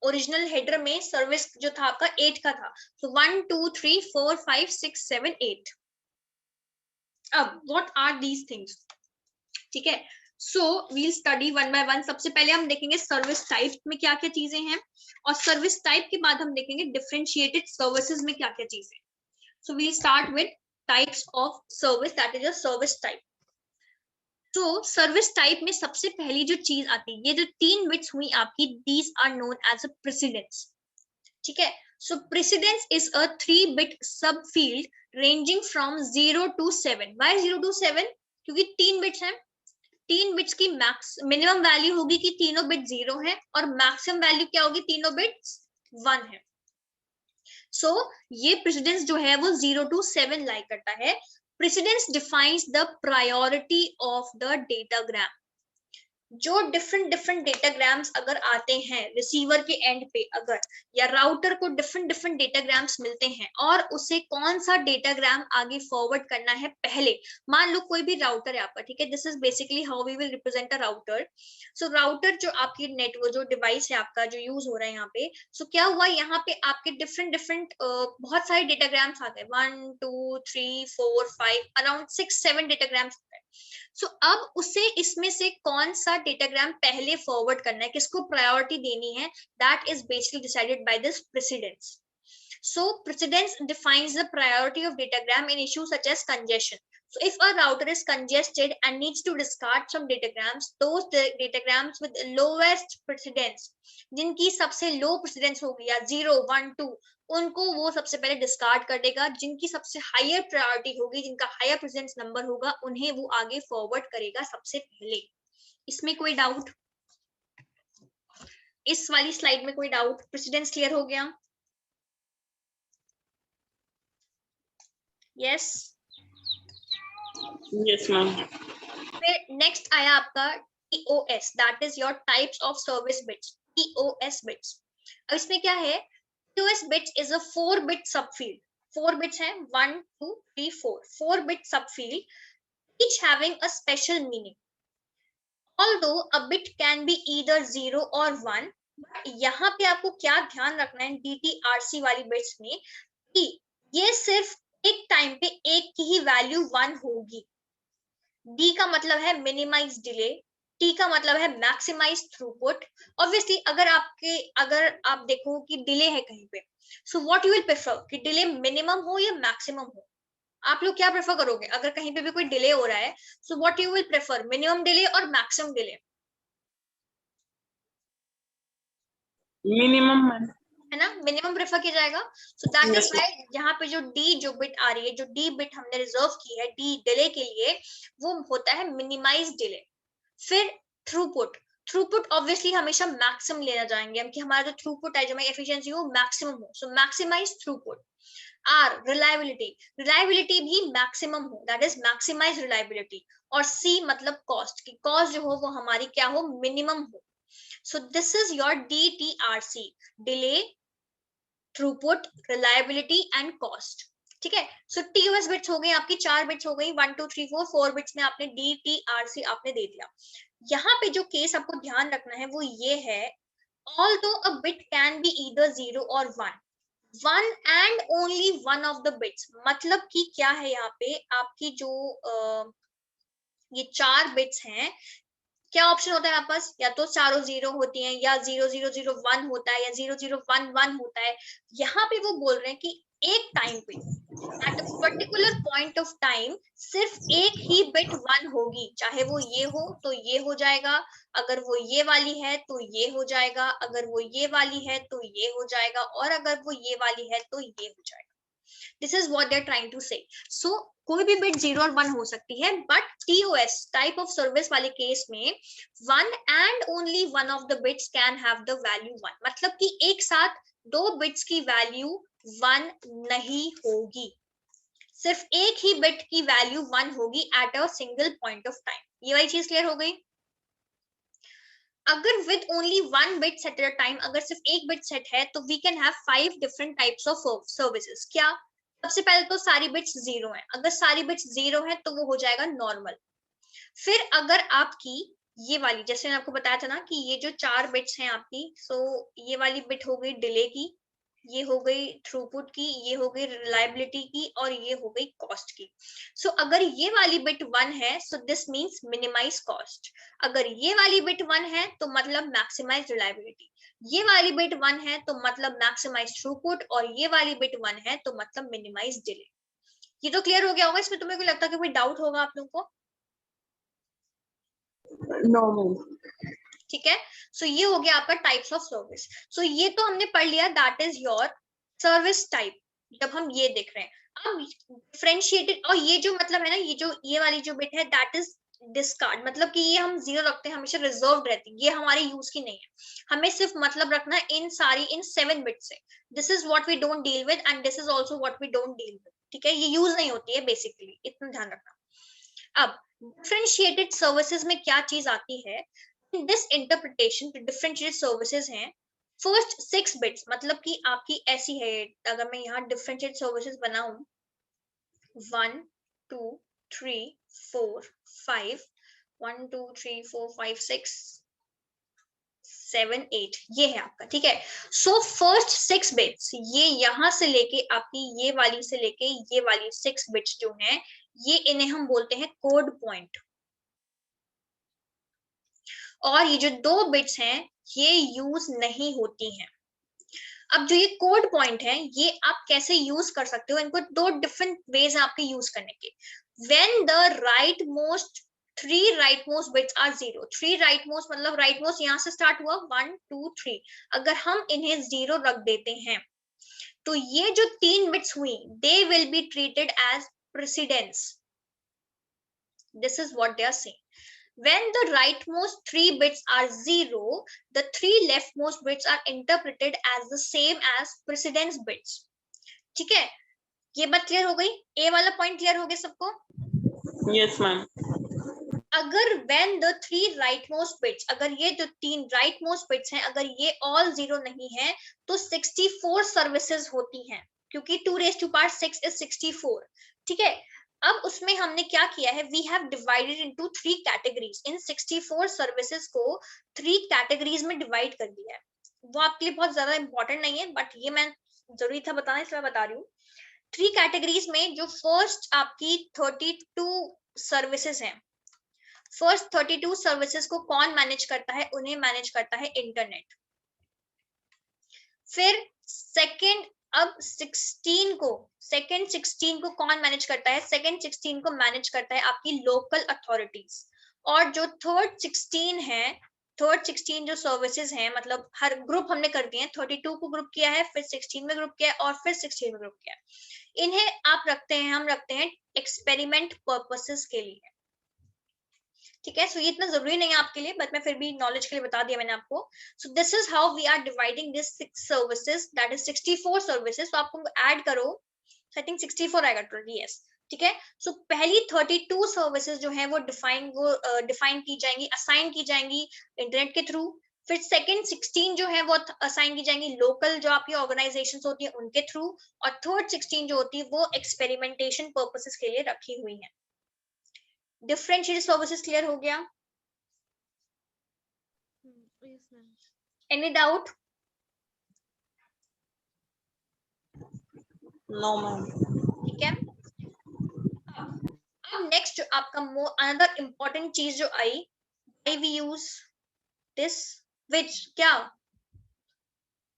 ओरिजिनल हेडर में सर्विस जो था आपका 8 का था। सो 1 2 3 4 5 6 7 8। अब व्हाट आर दीज थिंग्स? ठीक है, so we'll study one by one. सबसे पहले हम देखेंगे सर्विस टाइप में क्या क्या चीजें हैं, और सर्विस टाइप के बाद हम देखेंगे डिफरेंशिएटेड सर्विसेज में क्या क्या चीजें। So we'll start with types of service, that is a service type. तो सर्विस टाइप में सबसे पहली जो चीज आती है, ये जो 3 बिट्स हुई आपकी, these are known as a precedence. ठीक है, so precedence is a 3-bit sub field ranging from 0 to 7। Why 0 to 7? क्योंकि 3 बिट्स हैं। 3 बिट्स की मैक्स मिनिमम वैल्यू होगी कि तीनों बिट 0 है, और मैक्सिमम वैल्यू क्या होगी? तीनों बिट्स 1 है। सो ये प्रेसिडेंस जो है वो 0 to 7 लाई करता है। Precedence defines the priority of the datagram. जो डिफरेंट डेटाग्राम्स अगर आते हैं रिसीवर के एंड पे, अगर या राउटर को डिफरेंट डेटाग्राम्स मिलते हैं और उसे कौन सा डेटाग्राम आगे फॉरवर्ड करना है पहले। मान लो कोई भी राउटर है आपका, ठीक है, this is basically how we will represent a router. So router जो आपकी नेटवर्क जो डिवाइस है आपका जो यूज हो रहा है यहाँ पे, सो क्या हुआ, यहाँ पे आपके डिफरेंट बहुत सारे डेटाग्राम्स आते हैं, 1 2 3 4 5 अराउंड 6 7 डेटाग्राम्स। सो अब उसे इसमें से कौन सा डेटाग्राम पहले फॉरवर्ड करना है, किसको प्रायोरिटी देनी है, that is basically decided by this precedence. So precedence defines the priority of datagram in issues such as congestion. So if a router is congested and needs to discard some datagrams, those datagrams with lowest precedence, जिनकी सबसे low precedence होगी या 0 1 2, उनको वो सबसे पहले डिस्कार्ड कर देगा। जिनकी सबसे हायर प्रायोरिटी होगी, जिनका हायर प्रेसिडेंस नंबर होगा, उन्हें वो आगे फॉरवर्ड करेगा सबसे पहले। इसमें कोई डाउट? इस वाली स्लाइड में कोई डाउट? प्रेसिडेंस क्लियर हो गया? Yes, Yes, ma'am. फिर नेक्स्ट आया आपका TOS, that is your types of service bits, TOS bits. अब इसमें क्या है? TOS bits is a 4-bit subfield. 4 bits हैं, 1 2 3 4, 4-bit subfield, each having a special meaning. Although a bit can be either 0 or 1, यहाँ पे आपको क्या ध्यान रखना है DTRC वाली बिट्स में, कि ये सिर्फ एक टाइम पे एक की ही वैल्यू 1 होगी। डी का मतलब है मिनिमाइज डिले, टी का मतलब है मैक्सिमाइज थ्रूपुट। ऑब्वियसली अगर आप देखो कि डिले है कहीं पे, so what you will prefer कि डिले मिनिमम हो या मैक्सिमम हो? आप लोग क्या प्रेफर करोगे अगर कहीं पे भी कोई डिले हो रहा है? So what you will prefer, minimum delay और मैक्सिमम डिले? Minimum ma'am. है ना, मिनिमम प्रेफर किया जाएगा। सो दैट इज Yes, व्हाई यहाँ पे जो डी जो बिट आ रही है, जो डी बिट हमने रिजर्व की है डी डिले के लिए, वो होता है मिनिमाइज डिले। फिर थ्रूपुट, थ्रूपुट ऑब्वियसली हमेशा मैक्सिमम लेना चाहेंगे हम कि हमारा जो थ्रूपुट है, जो हमारी एफिशिएंसी हो मैक्सिमम हो। So maximize throughput. Or reliability, reliability भी मैक्सिमम हो, दैट इज मैक्सिमाइज रिलायबिलिटी। और सी मतलब कॉस्ट, की कॉस्ट जो हो वो हमारी क्या हो, मिनिमम हो। सो this is your DTRC, delay, throughput, reliability and cost. ठीक है, सो TOS बिट्स हो गई आपकी, 4 बिट्स हो गई, 1 2 3 4 बिट्स में आपने DTRC आपने दे दिया। यहाँ पे जो केस आपको ध्यान रखना है वो ये है, although a bit can be either 0 or 1, one and only one of the bits, मतलब कि क्या है यहाँ पे आपकी जो ये 4 बिट्स हैं, क्या ऑप्शन होता है आपके पास, या तो चारों 0 होती हैं, या 0001 होता है, या 0011 होता है। यहाँ पे वो बोल रहे हैं कि एक टाइम पे at a particular point of time सिर्फ एक ही बिट 1 होगी, चाहे वो ये हो तो ये हो जाएगा, अगर वो ये वाली है तो ये हो जाएगा, अगर वो ये वाली है तो ये हो जाएगा, और अगर वो ये वाली है तो ये हो जाएगा। This is what they are trying to say. So कोई भी बिट 0 और 1 हो सकती है, but TOS type of service वाले केस में one and only one of the bits can have the value 1, मतलब कि एक साथ 2 बिट्स की वैल्यू 1 नहीं होगी, सिर्फ एक ही बिट की वैल्यू 1 होगी at a single point of time. ये वाली चीज क्लियर हो गई? अगर with only 1 bit set at a time, अगर सिर्फ एक बिट सेट है, तो we can have 5 different types of services. क्या? सबसे पहले तो सारी बिट्स 0 है, अगर सारी बिट्स 0 है तो वो हो जाएगा नॉर्मल। फिर अगर आपकी ये वाली, जैसे मैंने आपको बताया था ना कि ये जो 4 बिट्स हैं आपकी, सो ये वाली बिट हो गई डिले की, ये हो गई थ्रूपुट की, ये हो गई रिलायबिलिटी की, और ये हो गई कॉस्ट की। सो अगर ये वाली बिट 1 है, so this means minimise cost. अगर ये वाली बिट 1 है तो मतलब मैक्सिमाइज रिलायबिलिटी, ये वाली बिट 1 है तो मतलब मैक्सिमाइज थ्रूपुट, और ये वाली बिट 1 है तो मतलब मिनिमाइज डिले। ये तो क्लियर हो गया होगा? इसमें तुम्हें कोई लगता है कि कोई डाउट होगा आप लोगों को? no ma'am. ठीक है, सो ये हो गया आपका टाइप्स ऑफ सर्विस। सो ये तो हमने पढ़ लिया, that is your service type. जब हम ये देख रहे हैं अब डिफरेंशिएटेड, और ये जो मतलब है ना, ये वाली जो बिट है दैट इज डिस्कार्ड, मतलब कि ये हम 0 रखते हैं, हमेशा रिजर्व रहती है, ये हमारे यूज की नहीं है, हमें सिर्फ मतलब रखना है इन 7 बिट से। This is what we don't deal with and this is also what we don't deal with. ठीक है, ये यूज नहीं होती है बेसिकली, इतना ध्यान रखना। अब डिफरेंशिएटेड सर्विसेज में क्या चीज आती है, in this interpretation differentiated services हैं first 6 bits, मतलब कि आपकी ऐसी है, अगर मैं यहाँ differentiated services बनाऊं 1 2 3 4 5 1 2 3 4 5 6 7 8, ये है आपका। ठीक है, सो फर्स्ट 6 बिट्स, ये यहां से लेके आपकी ये वाली से लेके ये वाली 6 बिट्स जो हैं, ये इन्हें हम बोलते हैं कोड पॉइंट। और ये जो 2 बिट्स हैं ये यूज नहीं होती हैं। अब जो ये कोड पॉइंट है, ये आप कैसे यूज कर सकते हो, इनको 2 डिफरेंट वेज हैं आपके यूज करने के। When the right most 3 right most bits are 0, 3 right most मतलब राइट मोस्ट यहाँ से स्टार्ट हुआ 1 2 3, अगर हम इन्हें 0 रख देते हैं तो ये जो 3 बिट्स हुई they will be treated as precedence. This is what they are saying. When the rightmost 3 bits are 0, the 3 leftmost bits are interpreted as the same as precedence bits. ठीक है, ये बात क्लियर हो गई? ए वाला पॉइंट क्लियर हो गया सबको? Yes ma'am. अगर when the 3 rightmost bits, अगर ये जो 3 rightmost bits हैं अगर ये all 0 नहीं है तो 64 सर्विसेज होती हैं, क्योंकि 2 raised to power 6 is 64। ठीक है, अब उसमें हमने क्या किया है, we have divided into 3 categories, इन 64 सर्विसेज को 3 कैटेगरीज में डिवाइड कर दिया है। वो आपके लिए बहुत ज्यादा इंपॉर्टेंट नहीं है, बट ये मैं जरूरी था बताना इसलिए मैं बता रही हूँ। 3 कैटेगरीज में जो फर्स्ट आपकी 32 सर्विसेज हैं, फर्स्ट 32 सर्विसेज को कौन मैनेज करता है? उन्हें मैनेज करता है इंटरनेट। फिर सेकंड, अब 16 को, सेकंड 16 को कौन मैनेज करता है? सेकंड 16 को मैनेज करता है आपकी लोकल अथॉरिटीज। और जो थर्ड 16 है, थर्ड 16 जो सर्विसेज हैं, मतलब हर ग्रुप हमने कर दिए हैं, 32 को ग्रुप किया है, फिर 16 में ग्रुप किया है और फिर 16 में ग्रुप किया है। इन्हें आप रखते हैं, हम रखते हैं एक्सपेरिमेंट पर्पसेस के लिए। ठीक है, सो ये इतना जरूरी नहीं है आपके लिए, बट मैं फिर भी नॉलेज के लिए बता दिया मैंने आपको। So this is how we are dividing this 6 services, that is 64 services. तो आपको ऐड करो, आई थिंक 64 आएगा टोटल, यस। ठीक है, सो पहली 32 सर्विसेज जो है वो डिफाइन की जाएंगी, असाइन की जाएंगी इंटरनेट के थ्रू। फिर सेकंड 16 जो है वो असाइन की जाएंगी लोकल जो आपकी ऑर्गेनाइजेशंस होती है उनके थ्रू। और थर्ड 16 जो होती है वो एक्सपेरिमेंटेशन पर्पसेस के लिए रखी हुई है। डिफरेंशिएटेड सर्विसेज क्लियर हो गया? Any doubt? No, ma'am. ठीक है, अब नेक्स्ट जो आपका अनदर इंपॉर्टेंट चीज जो आई, वी यूज दिस विच, क्या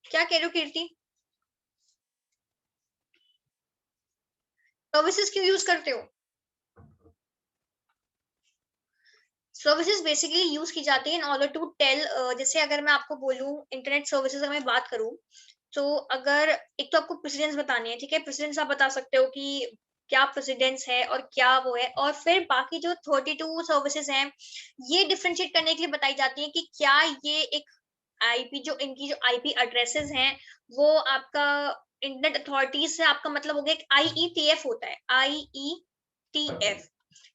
क्या कह रहे हो कीर्ति? सर्विसेज क्यों यूज करते हो? सर्विसेज बेसिकली यूज की जाती है इन ऑर्डर टू टेल, जैसे अगर मैं आपको बोलूं इंटरनेट सर्विसेज में बात करूं, तो अगर एक तो आपको प्रेसिडेंस बतानी है, ठीक है, प्रेसिडेंस आप बता सकते हो कि क्या प्रेसिडेंस है और क्या वो है। और फिर बाकी जो 32 सर्विसेज हैं ये डिफरेंशिएट करने के लिए बताई जाती है कि क्या ये एक आईपी, जो इनकी जो आईपी एड्रेसेस हैं वो आपका इंटरनेट अथॉरिटीज से, आपका मतलब हो गया IETF होता है, IETF,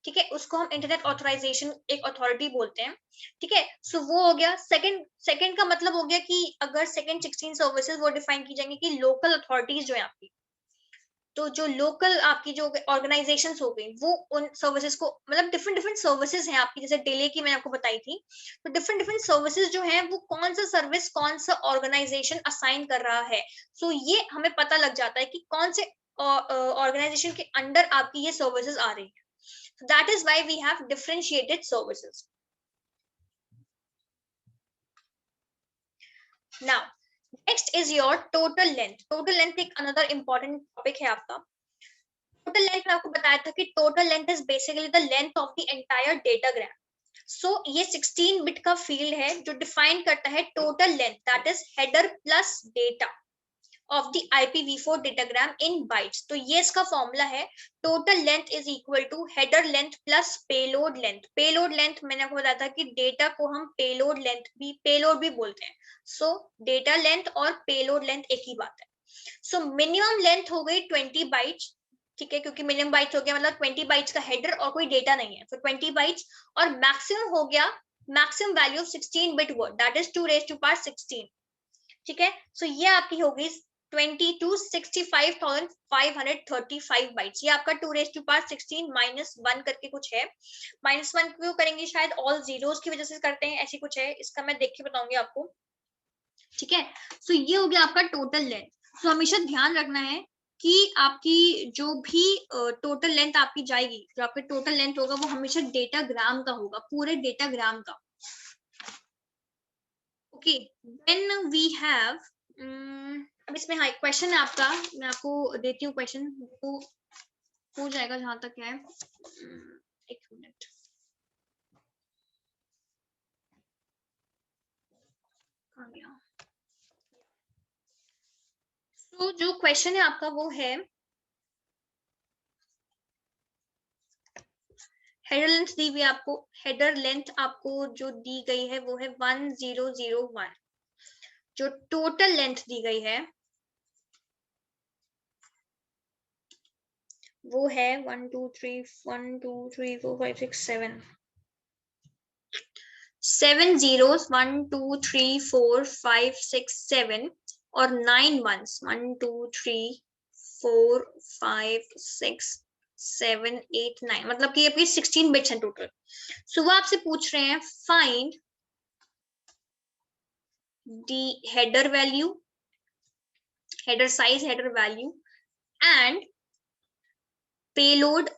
ठीक है, उसको हम इंटरनेट ऑथराइजेशन एक अथॉरिटी बोलते हैं। ठीक है, सो वो हो गया सेकंड का मतलब हो गया कि अगर सेकंड 16 सर्विसेज वो डिफाइन की जाएंगी कि लोकल अथॉरिटीज जो है आपकी, तो जो लोकल आपकी जो ऑर्गेनाइजेशंस हो गई वो उन सर्विसेज को, मतलब डिफरेंट सर्विसेज हैं आपकी, जैसे डिले की मैंने आपको बताई थी, तो डिफरेंट सर्विसेज जो है वो कौन सा सर्विस कौन सा ऑर्गेनाइजेशन असाइन कर रहा है। सो ये हमें पता लग जाता है कि कौन से ऑर्गेनाइजेशन के अंडर आपकी ये सर्विसेज आ रही है। So that is why we have differentiated services. Now, next is your total length. Total length एक another important topic है आपका। Total length में आपको बताया था कि total length is basically the length of the entire datagram. So ये 16 bit का field है जो define करता है total length, that is header plus data of the IPv4 datagram in bytes. तो ये इसका फॉर्मूला है, total length is equal to header length plus payload length. Payload length मैंने आपको बताया था कि डेटा को हम payload भी बोलते हैं। So data length और payload length एक ही बात है। So minimum length हो गई 20 bytes, ठीक है, क्योंकि मिनिमम बाइट्स हो गया मतलब 20 बाइट्स का हेडर और कोई डेटा नहीं है, तो 20 बाइट्स। और मैक्सिमम हो गया, maximum value of 16 bit word, that is 2^16। ठीक है, सो ये आपकी हो गई 65,535 बाइट्स। ये आपका 2^16 -1 करके कुछ है। -1 क्यों करेंगे? शायद ऑल जीरोस की वजह से करते हैं, ऐसी कुछ है, इसका मैं देख के बताऊंगी आपको। ठीक है, सो ये हो गया आपका टोटल लेंथ। तो हमेशा ध्यान रखना है कि आपकी जो भी टोटल लेंथ आपकी जाएगी, जो आपका टोटल लेंथ होगा वो हमेशा डेटाग्राम का होगा, पूरे डेटाग्राम का। ओके, देन वी हैव, अब इसमें हाँ क्वेश्चन है आपका, मैं आपको देती हूँ क्वेश्चन, वो हो जाएगा जहां तक है। एक मिनट, कहाँ गया? तो जो क्वेश्चन है आपका वो है, हेडर लेंथ दी हुई आपको, हेडर लेंथ आपको जो दी गई है वो है 1001। जो टोटल लेंथ दी गई है वो है 1 2 3 4 5 6 7 zeros, 1 2 3 4 5 6 7 और 9 ones, 1 2 3 4 5 6 7 8 9, मतलब कि आपकी 16 बिट्स हैं टोटल। सो वो आपसे पूछ रहे हैं find the header value, header size, header value and payload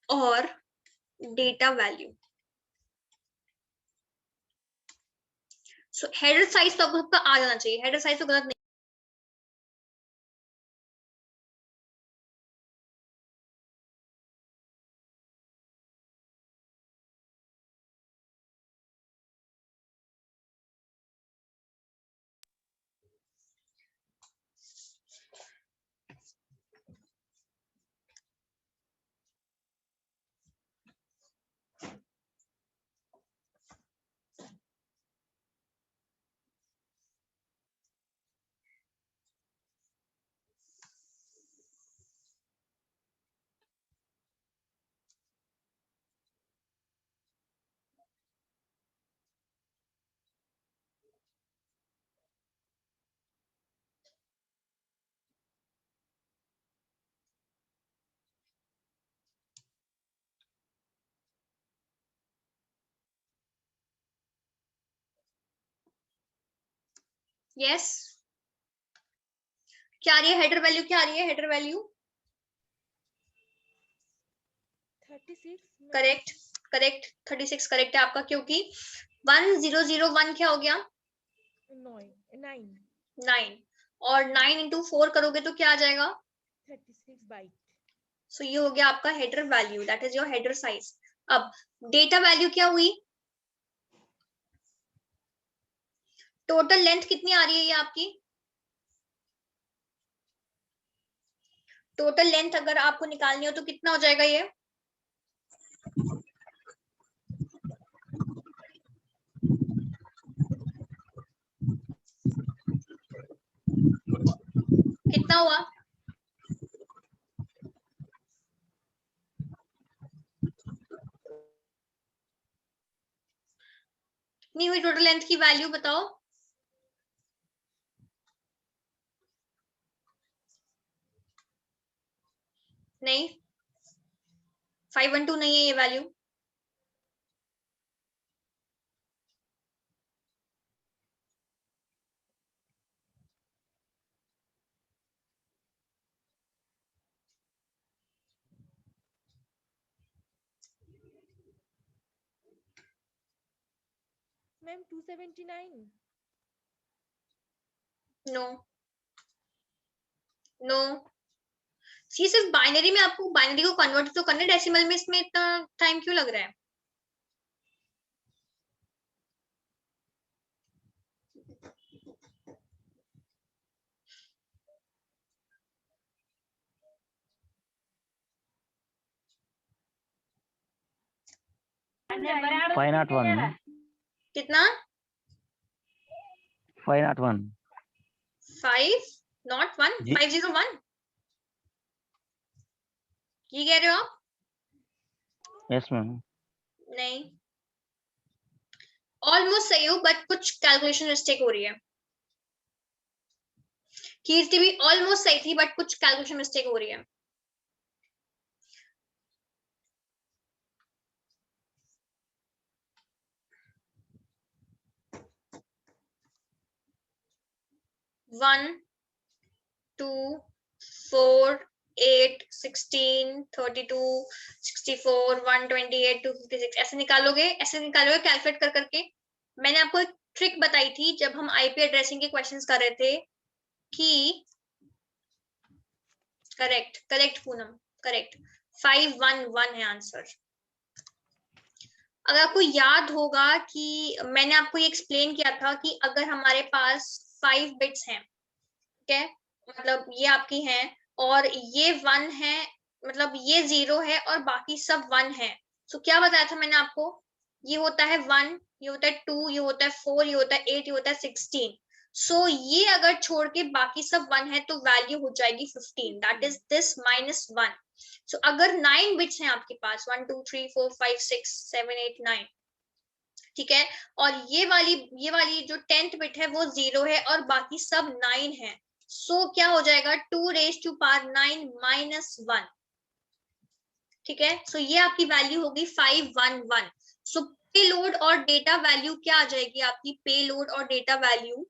और डेटा वैल्यू। सो हेडर साइज तो आपको सबका आ जाना चाहिए, हेडर साइज तो गलत नहीं। यस, क्या आ रही है हेडर वैल्यू, क्या आ रही है header value? 36 correct, correct, 36 correct है आपका, क्योंकि 1001 क्या हो गया? 9, और 9 into 4 करोगे तो क्या आ जाएगा? 36 बाइट। सो ये हो गया आपका header value, that is your header size. अब डेटा वैल्यू क्या हुई? टोटल लेंथ कितनी आ रही है ये आपकी? टोटल लेंथ अगर आपको निकालनी हो तो कितना हो जाएगा ये? कितना हुआ? कितनी हुई टोटल लेंथ की वैल्यू बताओ? नहीं, 512 नहीं है ये वैल्यू। मैम 279। नो नो, ये सिर्फ बाइनरी में, आपको बाइनरी को कन्वर्ट तो करना है, डेसिमल में इसमें इतना टाइम क्यों लग रहा है? फाइव नॉट वन, कितना? 501 501 जी 501 ये कह रहे हो आप? Yes ma'am. नहीं, ऑलमोस्ट सही हो, बट कुछ कैलकुलेशन मिस्टेक हो रही है। कीर्ति भी ऑलमोस्ट सही थी, बट कुछ कैलकुलेशन मिस्टेक हो रही है। वन 2 4 8 16 32 64 128 256 ऐसे निकालोगे, ऐसे निकालोगे कैलकुलेट कर करके। मैंने आपको एक ट्रिक बताई थी जब हम आईपी एड्रेसिंग के क्वेश्चंस कर रहे थे कि करेक्ट, करेक्ट पूनम, करेक्ट, 511 है आंसर। अगर आपको याद होगा कि मैंने आपको ये एक्सप्लेन किया था कि अगर हमारे पास 5 बिट्स हैं, ठीक है, मतलब ये आपकी हैं और ये 1 है, मतलब ये 0 है और बाकी सब 1 है। सो क्या बताया था मैंने आपको? ये होता है 1, ये होता है 2, ये होता है 4, ये होता है 8, ये होता है 16। सो ये अगर छोड़ के बाकी सब 1 है तो वैल्यू हो जाएगी 15, दैट इज दिस -1। सो अगर 9 बिट्स हैं आपके पास, 1 2 3 4 5 6 7 8 9, ठीक है, और ये वाली जो 10th बिट है वो 0 है और बाकी सब 9 है। सो क्या हो जाएगा? 2⁻9 -1, ठीक है। सो ये आपकी वैल्यू होगी 511। सो पेलोड और डेटा वैल्यू क्या आ जाएगी आपकी? पेलोड और डेटा वैल्यू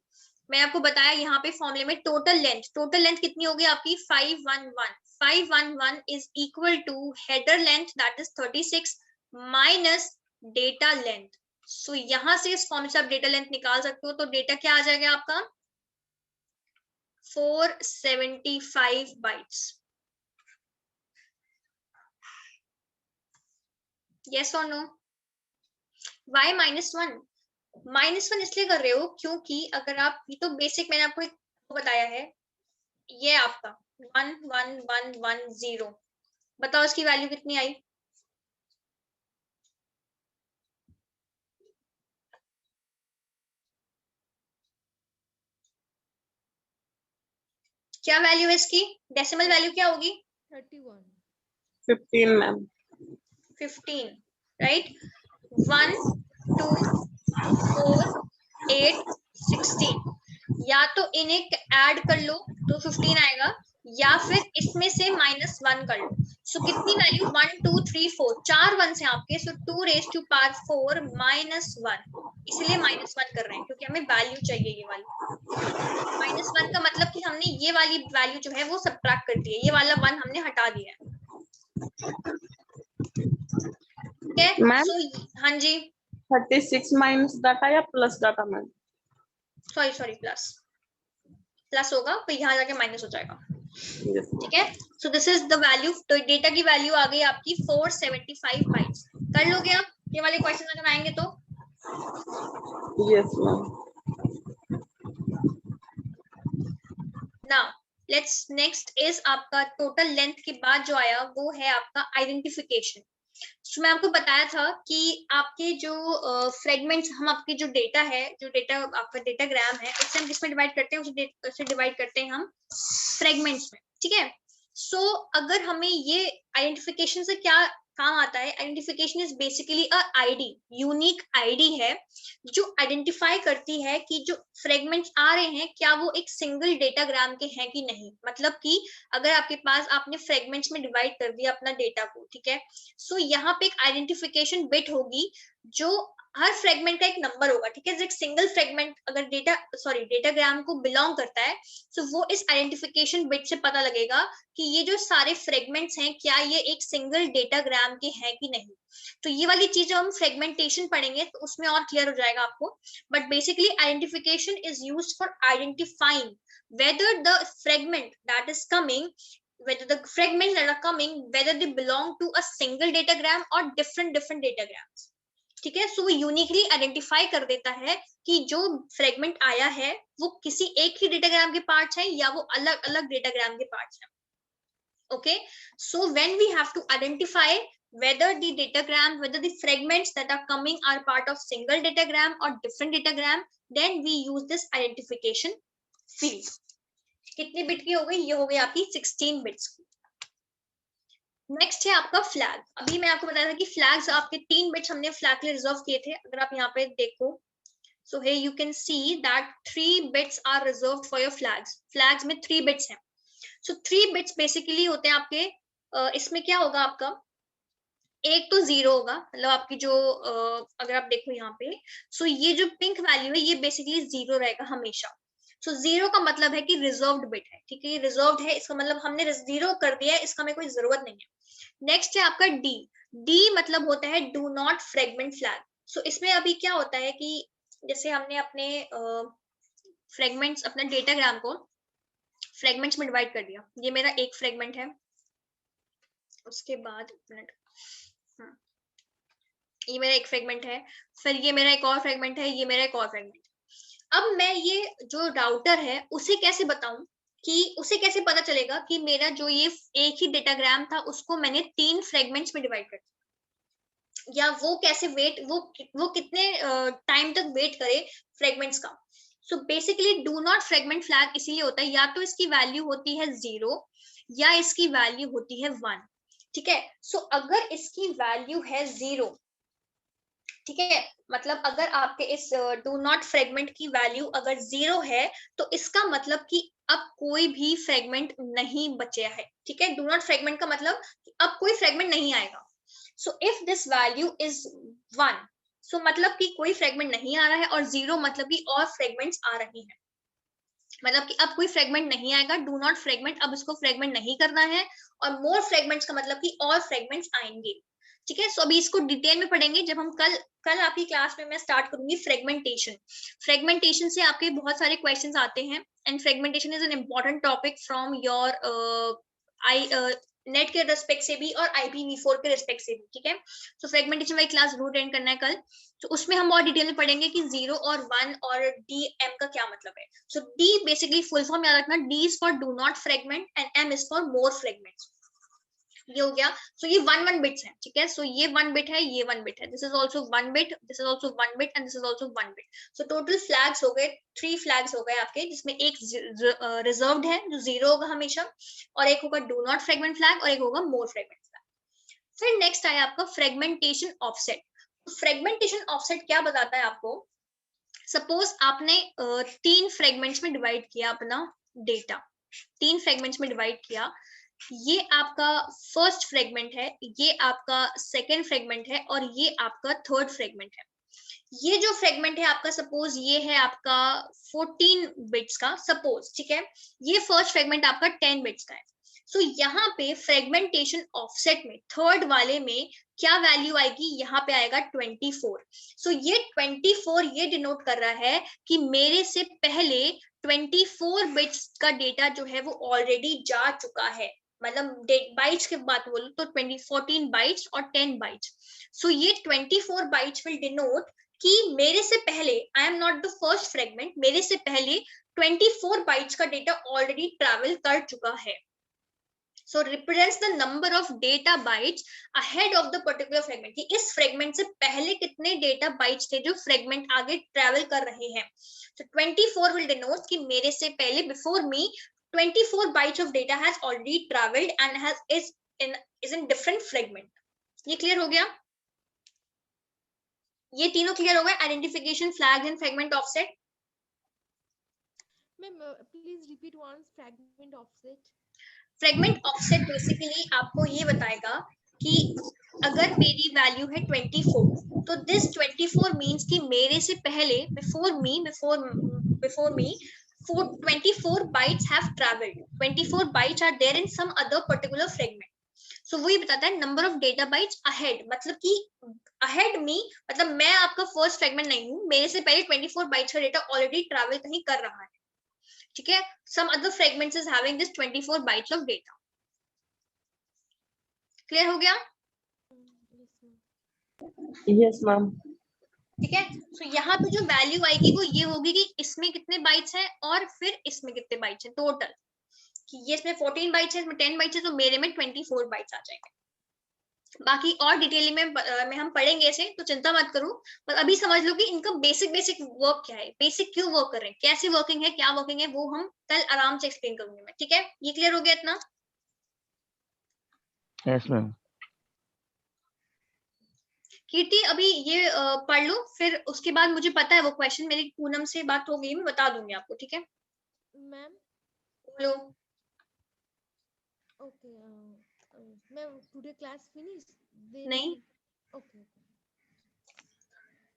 मैं आपको बताया यहाँ पे फॉर्मूले में टोटल लेंथ कितनी होगी आपकी 511 is equal to header length that is 36 minus data length. So यहां से इस फॉर्म से आप डेटा लेंथ निकाल सकते हो, तो डेटा क्या आ जाएगा आपका 475 बाइट्स। यस और नो? वाई -1? -1 इसलिए कर रहे हो क्योंकि अगर आप, ये तो बेसिक मैंने आपको बताया है, ये आपका 11110, बताओ इसकी वैल्यू कितनी आई? क्या वैल्यू है इसकी? डेसिमल वैल्यू क्या होगी? 31. 15 मैम। 15, राइट? 1 2 4 8 16, या तो इन्हें ऐड कर लो तो 15 आएगा, या फिर इसमें से -1 कर लो। सो कितनी वैल्यू? 1 2 3 4, 4 1s हैं आपके, सो 2 raised to power 4 -1, इसलिए -1 कर रहे हैं क्योंकि हमें वैल्यू चाहिए ये वाली। -1 का मतलब कि हमने ये वाली वैल्यू जो है वो सब्ट्रैक्ट कर दी है, ये वाला 1 हमने हटा दिया है। ठीक है? मैम सो हाँ जी, 36 माइनस डाटा या plus data ma'am? Sorry plus होगा तो यहाँ जाके माइनस हो जाएगा। यस ठीक है? So this is the value, तो डेटा की वैल्यू आ गई आपकी 475 बाइट्स। कर लोगे आप ये वाले क्वेश्चन अगर आएंगे तो? Yes ma'am. Now let's next is आपका टोटल लेंथ के बाद जो आया वो है आपका आइडेंटिफिकेशन। तो मैं आपको बताया था कि आपके जो फ्रेगमेंट्स, हम आपके जो डेटा है, जो डेटा आपका डेटाग्राम है, उसे हम किसमें डिवाइड करते हैं? उसे डिवाइड करते हैं हम फ्रेगमेंट्स में। ठीक है? सो अगर हमें ये आइडेंटिफिकेशन से क्या काम आता है? Identification is basically a ID, unique ID है जो आइडेंटिफाई करती है कि जो फ्रेगमेंट्स आ रहे हैं क्या वो एक सिंगल डेटाग्राम के हैं कि नहीं। मतलब कि अगर आपके पास, आपने फ्रेगमेंट्स में डिवाइड कर दिया अपना डेटा को, ठीक है, सो यहाँ पे एक आइडेंटिफिकेशन बिट होगी जो हर फ्रेगमेंट का एक नंबर होगा। ठीक है? एक सिंगल फ्रेगमेंट अगर डेटाग्राम को बिलोंग करता है, सो वो इस आइडेंटिफिकेशन बिट से पता लगेगा कि ये जो सारे फ्रेगमेंट्स हैं क्या ये एक सिंगल डेटाग्राम के हैं कि नहीं। तो ये वाली चीज हम फ्रेगमेंटेशन पढ़ेंगे तो उसमें और क्लियर हो जाएगा आपको। But basically identification is used for identifying whether the fragment that is coming, whether the fragments that are coming, whether they belong to a single datagram or different datagrams. ठीक है? सो वो यूनिकली आइडेंटिफाई कर देता है कि जो फ्रेगमेंट आया है वो किसी एक ही डेटाग्राम के पार्ट्स हैं या वो अलग अलग डेटाग्राम के पार्ट्स हैं। Okay, so when we have to identify whether the datagram, whether the fragments that are coming are part of single datagram or different datagram, then we use this identification field. कितनी बिट की हो गई? ये हो गई आपकी 16 बिट्स की। नेक्स्ट है आपका फ्लैग। अभी मैं आपको बताया था कि फ्लैग्स आपके 3 बिट्स हमने फ्लैग के लिए रिजर्व किए थे। अगर आप यहाँ पे देखो, सो here you can see that 3 bits are reserved for your flags. Flags में 3 बिट्स हैं। सो 3 बिट्स बेसिकली होते हैं आपके, इसमें क्या होगा आपका, एक तो 0 होगा, मतलब आपकी जो अगर आप देखो यहाँ पे, सो ये जो पिंक वैल्यू है ये बेसिकली 0 रहेगा हमेशा। सो 0 का मतलब है कि रिजर्व्ड बिट है। ठीक है? ये रिजर्व्ड है, इसका मतलब हमने 0 कर दिया है, इसका हमें कोई जरूरत नहीं है। नेक्स्ट है आपका डी। डी मतलब होता है डू नॉट फ्रेगमेंट फ्लैग। सो इसमें अभी क्या होता है कि जैसे हमने अपने फ्रेगमेंट्स, अपने डेटाग्राम को फ्रेगमेंट्स में डिवाइड कर दिया। ये मेरा एक फ्रेगमेंट है, उसके बाद ये मेरा एक फ्रेगमेंट है, फिर ये मेरा एक और फ्रेगमेंट है, ये मेरा एक और फ्रेगमेंट। अब मैं ये जो राउटर है उसे कैसे बताऊं, कि उसे कैसे पता चलेगा कि मेरा जो ये एक ही डेटाग्राम था उसको मैंने 3 फ्रेगमेंट्स में डिवाइड कर दिया, या वो कैसे वो कितने टाइम तक वेट करे फ्रेगमेंट्स का। So basically do not fragment flag इसीलिए होता है, या तो इसकी वैल्यू होती है 0 या इसकी वैल्यू होती है 1। ठीक है? सो अगर इसकी वैल्यू है 0, ठीक है, मतलब अगर आपके इस डू नॉट फ्रेगमेंट की वैल्यू अगर 0 है तो इसका मतलब कि अब कोई भी फ्रेगमेंट नहीं बचा है। ठीक है? डू नॉट फ्रेगमेंट का मतलब कि अब कोई फ्रेगमेंट नहीं आएगा। So if this value is 1, सो मतलब कि कोई फ्रेगमेंट नहीं आ रहा है, और 0 मतलब कि और फ्रेगमेंट्स आ रही हैं। मतलब कि अब कोई फ्रेगमेंट नहीं आएगा, डू नॉट फ्रेगमेंट, अब इसको फ्रेगमेंट नहीं करना है, और मोर फ्रेगमेंट्स का मतलब कि और फ्रेगमेंट्स आएंगे। ठीक है, सो अभी इसको डिटेल में पढ़ेंगे जब हम कल आपकी क्लास में मैं स्टार्ट करूंगी फ्रेगमेंटेशन। फ्रेगमेंटेशन से आपके बहुत सारे क्वेश्चंस आते हैं, and fragmentation is an important topic from your net के रिस्पेक्ट से भी और IPv4 के रिस्पेक्ट से भी। ठीक है, तो फ्रेगमेंटेशन वाली क्लास जरूर अटेंड करना है कल। तो उसमें हम और डिटेल में पढ़ेंगे कि 0 और 1 और DM का क्या मतलब है। सो D बेसिकली फुल फॉर्म याद रखना, D is for do not fragment and M is for more fragments. ये हो गया। सो ये 1 बिट्स है। ठीक है, सो ये 1 बिट है, ये 1 बिट है, this is also 1 bit, this is also 1 bit and this is also 1 bit. So total flags हो गए 3 फ्लैग्स हो गए आपके, जिसमें एक रिजर्व्ड है जो 0 होगा हमेशा, और एक होगा डू नॉट फ्रेगमेंट फ्लैग, और एक होगा मोर फ्रेगमेंट फ्लैग। फिर नेक्स्ट आया आपका फ्रेगमेंटेशन ऑफसेट। फ्रेगमेंटेशन ऑफसेट क्या बताता है आपको? सपोज आपने 3 फ्रेगमेंट्स में डिवाइड किया अपना डेटा, 3 फ्रेगमेंट्स में डिवाइड किया, ये आपका फर्स्ट फ्रेगमेंट है, ये आपका सेकेंड फ्रेगमेंट है, और ये आपका थर्ड फ्रेगमेंट है। ये जो फ्रेगमेंट है आपका, सपोज ये है आपका 14 बिट्स का सपोज। ठीक है, ये फर्स्ट फ्रेगमेंट आपका 10 बिट्स का है। सो यहाँ पे फ्रेगमेंटेशन ऑफसेट में थर्ड वाले में क्या वैल्यू आएगी? यहाँ पे आएगा 24। सो ये 24 ये डिनोट कर रहा है कि मेरे से पहले 24 बिट्स का डेटा जो है वो ऑलरेडी जा चुका है। मतलब बाइट्स की बात बोलो तो 14 बाइट्स और 10 बाइट्स। सो ये 24 बाइट्स विल डिनोट कि मेरे से पहले, I am not the first fragment, मेरे से पहले 24 बाइट्स का डेटा ऑलरेडी ट्रैवल कर चुका है। So represents the number of data bytes ahead of the particular fragment, कि इस फ्रेगमेंट से पहले कितने डेटा बाइट्स थे जो फ्रेगमेंट आगे ट्रैवल कर रहे हैं। So 24 will denote कि मेरे से पहले, before me 24 bytes of data has already traveled and is in different fragment। ये क्लियर हो गया? ये तीनों क्लियर हो गए, identification, flags and fragment offset. Ma'am please repeat once fragment offset. Fragment offset basically आपको ये बताएगा कि अगर मेरी वैल्यू है 24, तो दिस 24 मींस कि मेरे से पहले, before me 24 bytes have travelled, 24 bytes are there in some other particular fragment. So वही बताता है number of data bytes ahead, मतलब कि अहेड मी मतलब मैं आपका फर्स्ट फ्रेगमेंट नहीं हूँ, मेरे से पहले 24 बाइट्स का डेटा ऑलरेडी ट्रैवल कहीं कर रहा है। ठीक है, some other fragments is having this 24 bytes of data। Clear हो गया? Yes, ma'am. ठीक है, सो यहाँ पे जो वैल्यू आएगी वो ये होगी कि इसमें कितने बाइट्स हैं और फिर इसमें कितने बाइट्स हैं टोटल, कि ये इसमें 14 बाइट्स है, इसमें 10 बाइट्स है, तो मेरे में 24 बाइट्स आ जाएंगे। बाकी और डिटेल में हम पढ़ेंगे ऐसे, तो चिंता मत करो, पर अभी समझ लो कि इनका बेसिक वर्क क्या है, बेसिक क्यों वर्क कर रहे हैं, कैसे वर्किंग है, क्या वर्किंग है, वो हम कल आराम से एक्सप्लेन करूंगी मैं। ठीक है, ये क्लियर हो गया इतना? Yes ma'am. कीर्ति अभी ये पढ़ लो, फिर उसके बाद मुझे पता है वो क्वेश्चन, मेरी पूनम से बात हो गई, मैं बता दूंगी आपको। ठीक है मैम? बोलो। Okay ma'am, today class finish? नहीं, okay.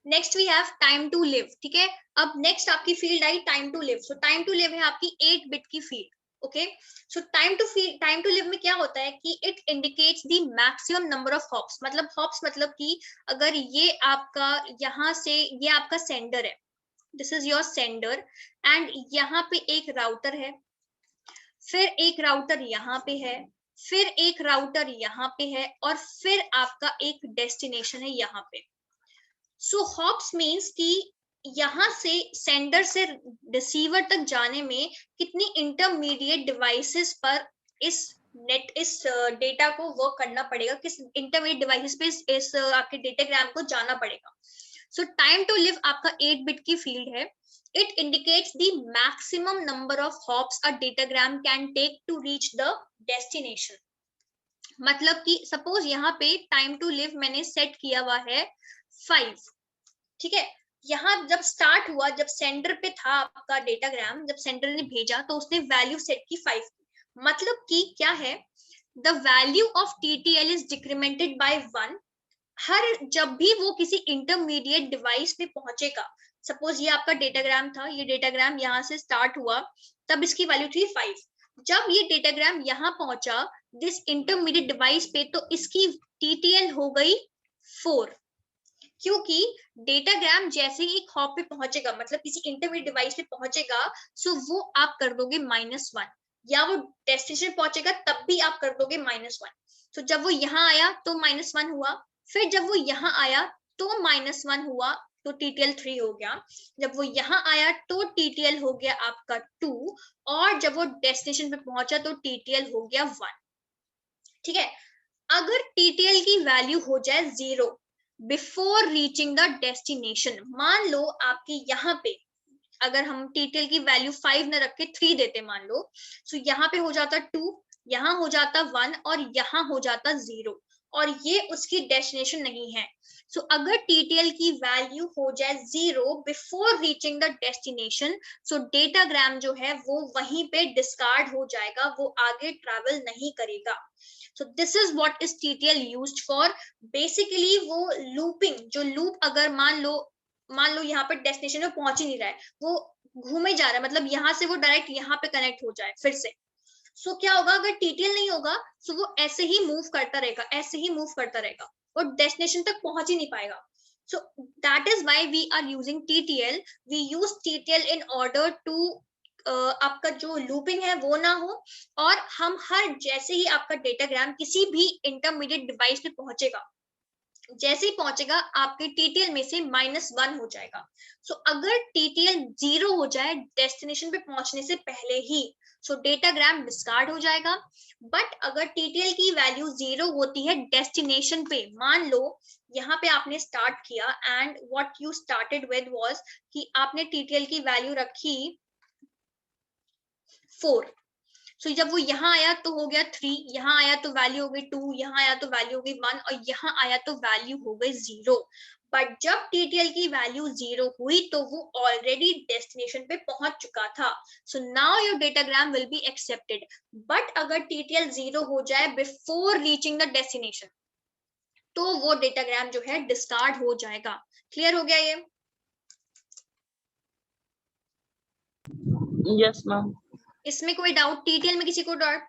Next we have time to live. ठीक है, अब नेक्स्ट आपकी फील्ड आई time to live. So time to live है आपकी 8 बिट की field. Okay, so time to live में क्या होता है कि it indicates the maximum number of hops. मतलब हॉप्स मतलब कि अगर ये आपका यहाँ से, ये आपका सेंडर है, this is your sender, and यहाँ पे एक राउटर है, फिर एक राउटर यहाँ पे है, फिर एक राउटर यहाँ पे है, और फिर आपका एक डेस्टिनेशन है यहाँ पे। सो हॉप्स मीन्स कि यहाँ से सेंडर से रिसीवर तक जाने में कितनी इंटरमीडिएट डिवाइसेस पर इस डेटा को वर्क करना पड़ेगा, किस इंटरमीडिएट डिवाइसेस पे इस आपके डेटाग्राम को जाना पड़ेगा। सो टाइम टू लिव आपका 8 बिट की फील्ड है। It indicates the maximum number of hops a datagram can take to reach the destination. मतलब कि सपोज यहाँ पे टाइम टू लिव मैंने सेट किया हुआ है 5। ठीक है, यहाँ जब स्टार्ट हुआ, जब सेंडर पे था आपका डेटाग्राम, जब सेंडर ने भेजा तो उसने वैल्यू सेट की 5। मतलब कि क्या है, the value of TTL is decremented by 1। हर जब भी वो किसी इंटरमीडिएट डिवाइस पे पहुंचेगा सपोज ये आपका डेटाग्राम था, ये डेटाग्राम यहाँ से स्टार्ट हुआ, तब इसकी वैल्यू थी 5। जब ये डेटाग्राम यहाँ पहुंचा दिस इंटरमीडिएट डिवाइस पे, तो इसकी टीटीएल हो गई 4, क्योंकि डेटाग्राम जैसे ही एक हॉप पे पहुंचेगा, मतलब किसी इंटरमीडिएट डिवाइस पे पहुंचेगा, सो वो आप कर दोगे -1, या वो डेस्टिनेशन पहुंचेगा तब भी आप कर दोगे -1। तो जब वो यहाँ आया तो -1 हुआ, फिर जब वो यहाँ आया तो -1 हुआ, तो टीटीएल 3 हो गया। जब वो यहाँ आया तो टीटीएल हो गया आपका 2, और जब वो डेस्टिनेशन पे पहुंचा तो टीटीएल हो गया 1। ठीक है, अगर टीटीएल की वैल्यू हो जाए 0 बिफोर रीचिंग द डेस्टिनेशन, मान लो आपकी यहाँ पे अगर हम टीटीएल की वैल्यू 5 न रख के 3 देते मान लो, तो यहाँ पे हो जाता 2, यहाँ हो जाता 1 और यहाँ हो जाता 0, और ये उसकी डेस्टिनेशन नहीं है। सो अगर टीटीएल की वैल्यू हो जाए 0 before reaching the destination, so datagram जो है वो वहीं पे डिस्कार्ड हो जाएगा, वो आगे ट्रैवल नहीं करेगा। So this is what is TTL used for. Basically वो looping, जो loop अगर मान लो यहाँ पे डेस्टिनेशन में पहुंच ही नहीं रहा है, वो घूमे जा रहा है, मतलब यहाँ से वो डायरेक्ट यहाँ पे कनेक्ट हो जाए फिर से, सो क्या होगा, अगर टीटीएल नहीं होगा सो वो ऐसे ही मूव करता रहेगा, ऐसे ही मूव करता रहेगा, और डेस्टिनेशन तक पहुंच ही नहीं पाएगा। So that is why we are using TTL। We use TTL in order to आपका जो लूपिंग है वो ना हो, और हम हर जैसे ही आपका डेटाग्राम किसी भी इंटरमीडिएट डिवाइस पे पहुंचेगा, जैसे ही पहुंचेगा आपके टीटीएल में से -1 हो जाएगा। सो अगर टीटीएल 0 हो जाए डेस्टिनेशन पे पहुंचने से पहले ही, सो डेटाग्राम डिस्कार्ड हो जाएगा। बट अगर टीटीएल की वैल्यू 0 होती है डेस्टिनेशन पे, मान लो यहाँ पे आपने स्टार्ट किया and what you started with was कि आपने टीटीएल की वैल्यू रखी 4, सो जब वो यहाँ आया तो हो गया 3, यहाँ आया तो वैल्यू हो गई 2, यहाँ आया तो वैल्यू हो गई 1, और यहाँ आया तो वैल्यू हो गई 0। बट जब टीटीएल की वैल्यू 0 हुई तो वो ऑलरेडी डेस्टिनेशन पे पहुंच चुका था, so now your datagram will be accepted. But अगर टीटीएल 0 हो जाए बिफोर रीचिंग द डेस्टिनेशन, तो वो डेटाग्राम जो है डिस्कार्ड हो जाएगा। क्लियर हो गया ये? Yes, ma'am. इसमें कोई डाउट? टीटीएल में किसी को doubt?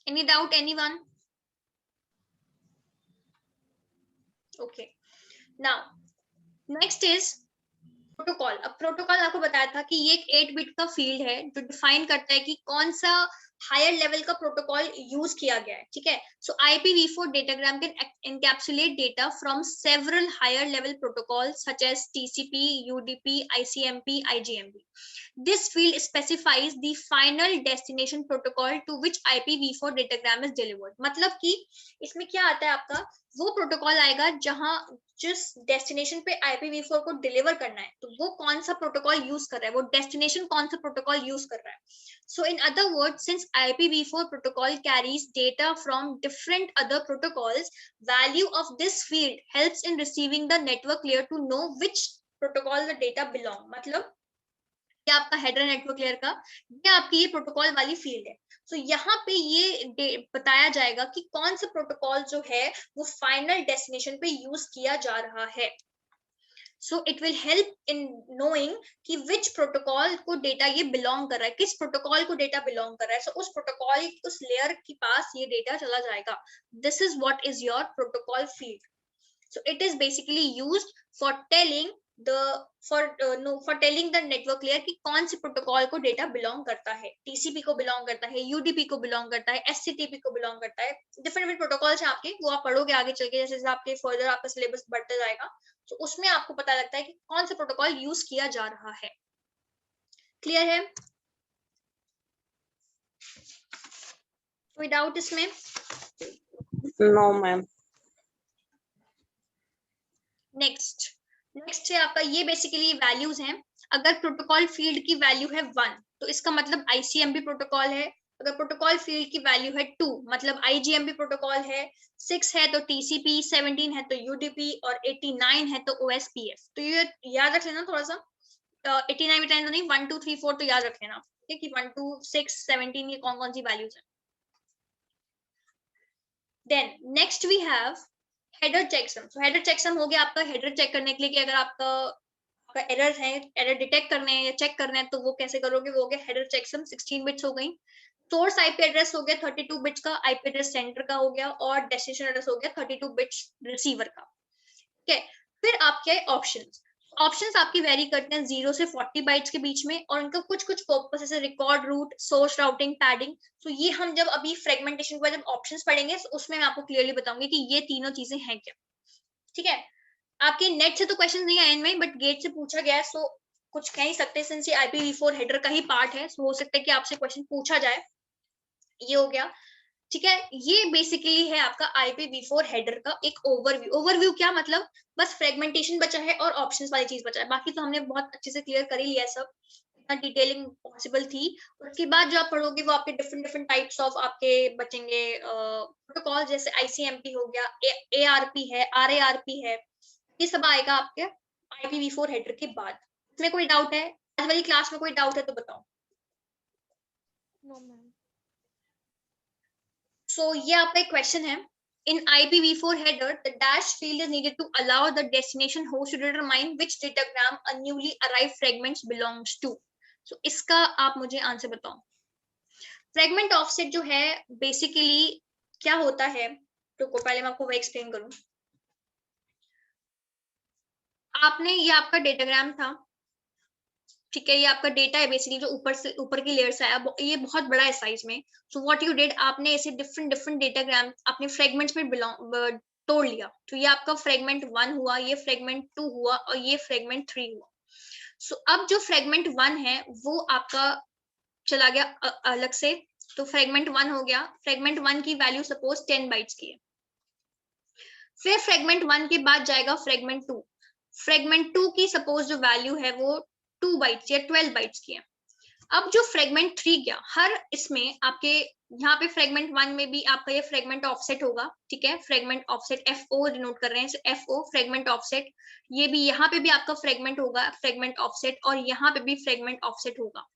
Any doubt, anyone? Okay. Now, next is protocol. अब प्रोटोकॉल आपको बताया था कि ये एक 8 बिट का फील्ड है जो डिफाइन करता है कि कौन सा हायर लेवल का प्रोटोकॉल यूज किया गया है। ठीक है, सो IPv4 datagram can encapsulate data from several higher level protocols such as TCP, UDP, ICMP, IGMP. This field specifies the final destination protocol to which IPv4 datagram is delivered. मतलब कि इसमें क्या आता है, आपका वो प्रोटोकॉल आएगा जहां जिस डेस्टिनेशन पे IPv4 को डिलीवर करना है, तो वो कौन सा प्रोटोकॉल यूज कर रहा है, वो डेस्टिनेशन कौन सा प्रोटोकॉल यूज कर रहा है। So in other words, since IPv4 protocol carries data from different other protocols, value of this field helps in receiving the network layer to know which protocol the data belong. मतलब ये आपका हेडर नेटवर्क लेयर का, ये आपकी ये प्रोटोकॉल वाली फील्ड है। तो यहाँ पे ये बताया जाएगा कि कौन सा प्रोटोकॉल जो है वो फाइनल डेस्टिनेशन पे यूज किया जा रहा है। So it will help in knowing कि विच प्रोटोकॉल को डेटा ये बिलोंग कर रहा है, किस प्रोटोकॉल को डेटा बिलोंग कर रहा है। सो उस प्रोटोकॉल, उस लेयर के पास ये डेटा चला जाएगा। This is what is your protocol field. So it is basically used for telling for telling the network layer कि कौन से प्रोटोकॉल को डेटा बिलोंग करता है, TCP को बिलोंग करता है, UDP को बिलोंग करता है, SCTP को बिलोंग करता है। डिफरेंट प्रोटोकॉल्स हैं आपके, वो आप पढ़ोगे आगे चल के, जैसे जैसे आपके फर्दर आपका सिलेबस बढ़ता जाएगा, तो उसमें आपको पता लगता है कि कौन सा प्रोटोकॉल यूज किया जा रहा है। क्लियर है? कोई डाउट इसमें? No, ma'am. नेक्स्ट है आपका, ये बेसिकली वैल्यूज हैं। अगर प्रोटोकॉल फील्ड की वैल्यू है 1 तो इसका मतलब ICMP प्रोटोकॉल है। अगर प्रोटोकॉल फील्ड की वैल्यू है 2 मतलब IGMP प्रोटोकॉल है। 6 है तो TCP, 17 है तो UDP और 89 है तो OSPF। तो ये याद रख लेना थोड़ा सा। 89 तो नहीं, 1 2 3 4 तो याद रख लेना, ठीक है, कि 1 2 6 17 ये कौन कौन सी वैल्यूज है। Then next we have header checksum, तो हेडर चेकसम हो गया आपका हेडर चेक करने के लिए कि अगर आपका एरर है, एरर डिटेक्ट करने हैं या चेक करने हैं, तो वो कैसे करोगे, वो हो गया हेडर चेकसम, 16 बिट्स हो गई। सोर्स आईपी एड्रेस हो गया 32 बिट्स का, आईपी एड्रेस सेंडर का हो गया, और डेस्टिनेशन एड्रेस हो गया 32 बिट्स रिसीवर का। ठीक है, फिर आपके ऑप्शंस, ऑप्शंस आपकी वेरी करते हैं 0 से 40 बाइट्स के बीच में, और उनका कुछ कुछ पर्पस जैसे record route, source routing, padding. तो ये हम जब अभी फ्रेगमेंटेशन के बाद जब ऑप्शंस पढ़ेंगे तो उसमें मैं आपको क्लियरली बताऊंगी कि ये तीनों चीजें हैं क्या। ठीक है, आपके नेट से तो क्वेश्चन नहीं आए इनमें, बट गेट से पूछा गया है, सो कुछ कह ही सकते हैं, सिंस ये IPv4 हेडर का ही पार्ट है, सो हो सकता है कि आपसे क्वेश्चन पूछा जाए। ये हो गया। ठीक है, ये बेसिकली है आपका IPv4 हेडर का एक ओवरव्यू। ओवरव्यू क्या मतलब, बस फ्रेगमेंटेशन बचा है और ऑप्शंस वाली चीज बचा है, बाकी तो हमने बहुत अच्छे से क्लियर कर ही लिया है सब, इतना डिटेलिंग पॉसिबल थी। उसके बाद जो आप पढ़ोगे वो आपके डिफरेंट डिफरेंट टाइप्स ऑफ आपके बचेंगे प्रोटोकॉल, जैसे ICMP हो गया, ARP है, RARP है, ये सब आएगा आपके IPv4 हेडर के बाद। इसमें कोई डाउट है, आज वाली क्लास में कोई डाउट है तो बताओ। No ma'am. So ये आपका एक क्वेश्चन है, in IPv4 header the dash field is needed to allow the destination host to determine which datagram a newly arrived fragments belongs to. So इसका आप मुझे आंसर बताओ। फ्रेगमेंट ऑफसेट जो है बेसिकली क्या होता है, तो पहले मैं आपको वो एक्सप्लेन करूं। आपने ये आपका डेटाग्राम था, ठीक है, ये आपका डेटा है बेसिकली जो ऊपर से ऊपर की लेयर से आया, ये बहुत बड़ा है साइज में। सो व्हाट यू डिड, आपने ऐसे डिफरेंट डिफरेंट डेटाग्राम अपने फ्रेगमेंट्स में तोड़ लिया, तो ये आपका फ्रेगमेंट 1 हुआ, ये फ्रेगमेंट 2 हुआ, और ये फ्रेगमेंट 3 हुआ। सो अब जो फ्रेगमेंट 1 है वो आपका चला गया अलग से, तो फ्रेगमेंट 1 हो गया। फ्रेगमेंट 1 की वैल्यू सपोज 10 बाइट्स की है। फिर फ्रेगमेंट 1 के बाद जाएगा फ्रेगमेंट 2, फ्रेगमेंट 2 की सपोज जो वैल्यू है वो 2 बाइट्स या 12 बाइट्स की है। अब जो फ्रेगमेंट 3 गया, हर इसमें आपके यहाँ पे फ्रेगमेंट 1 में भी आपका ये फ्रेगमेंट ऑफसेट होगा, ठीक है, फ्रेगमेंट ऑफसेट FO डिनोट कर रहे हैं, FO फ्रेगमेंट ऑफसेट। ये भी यहाँ पे भी आपका फ्रेगमेंट होगा, फ्रेगमेंट ऑफसेट, और यहाँ पे भी फ्रेगमेंट ऑफसेट होगा।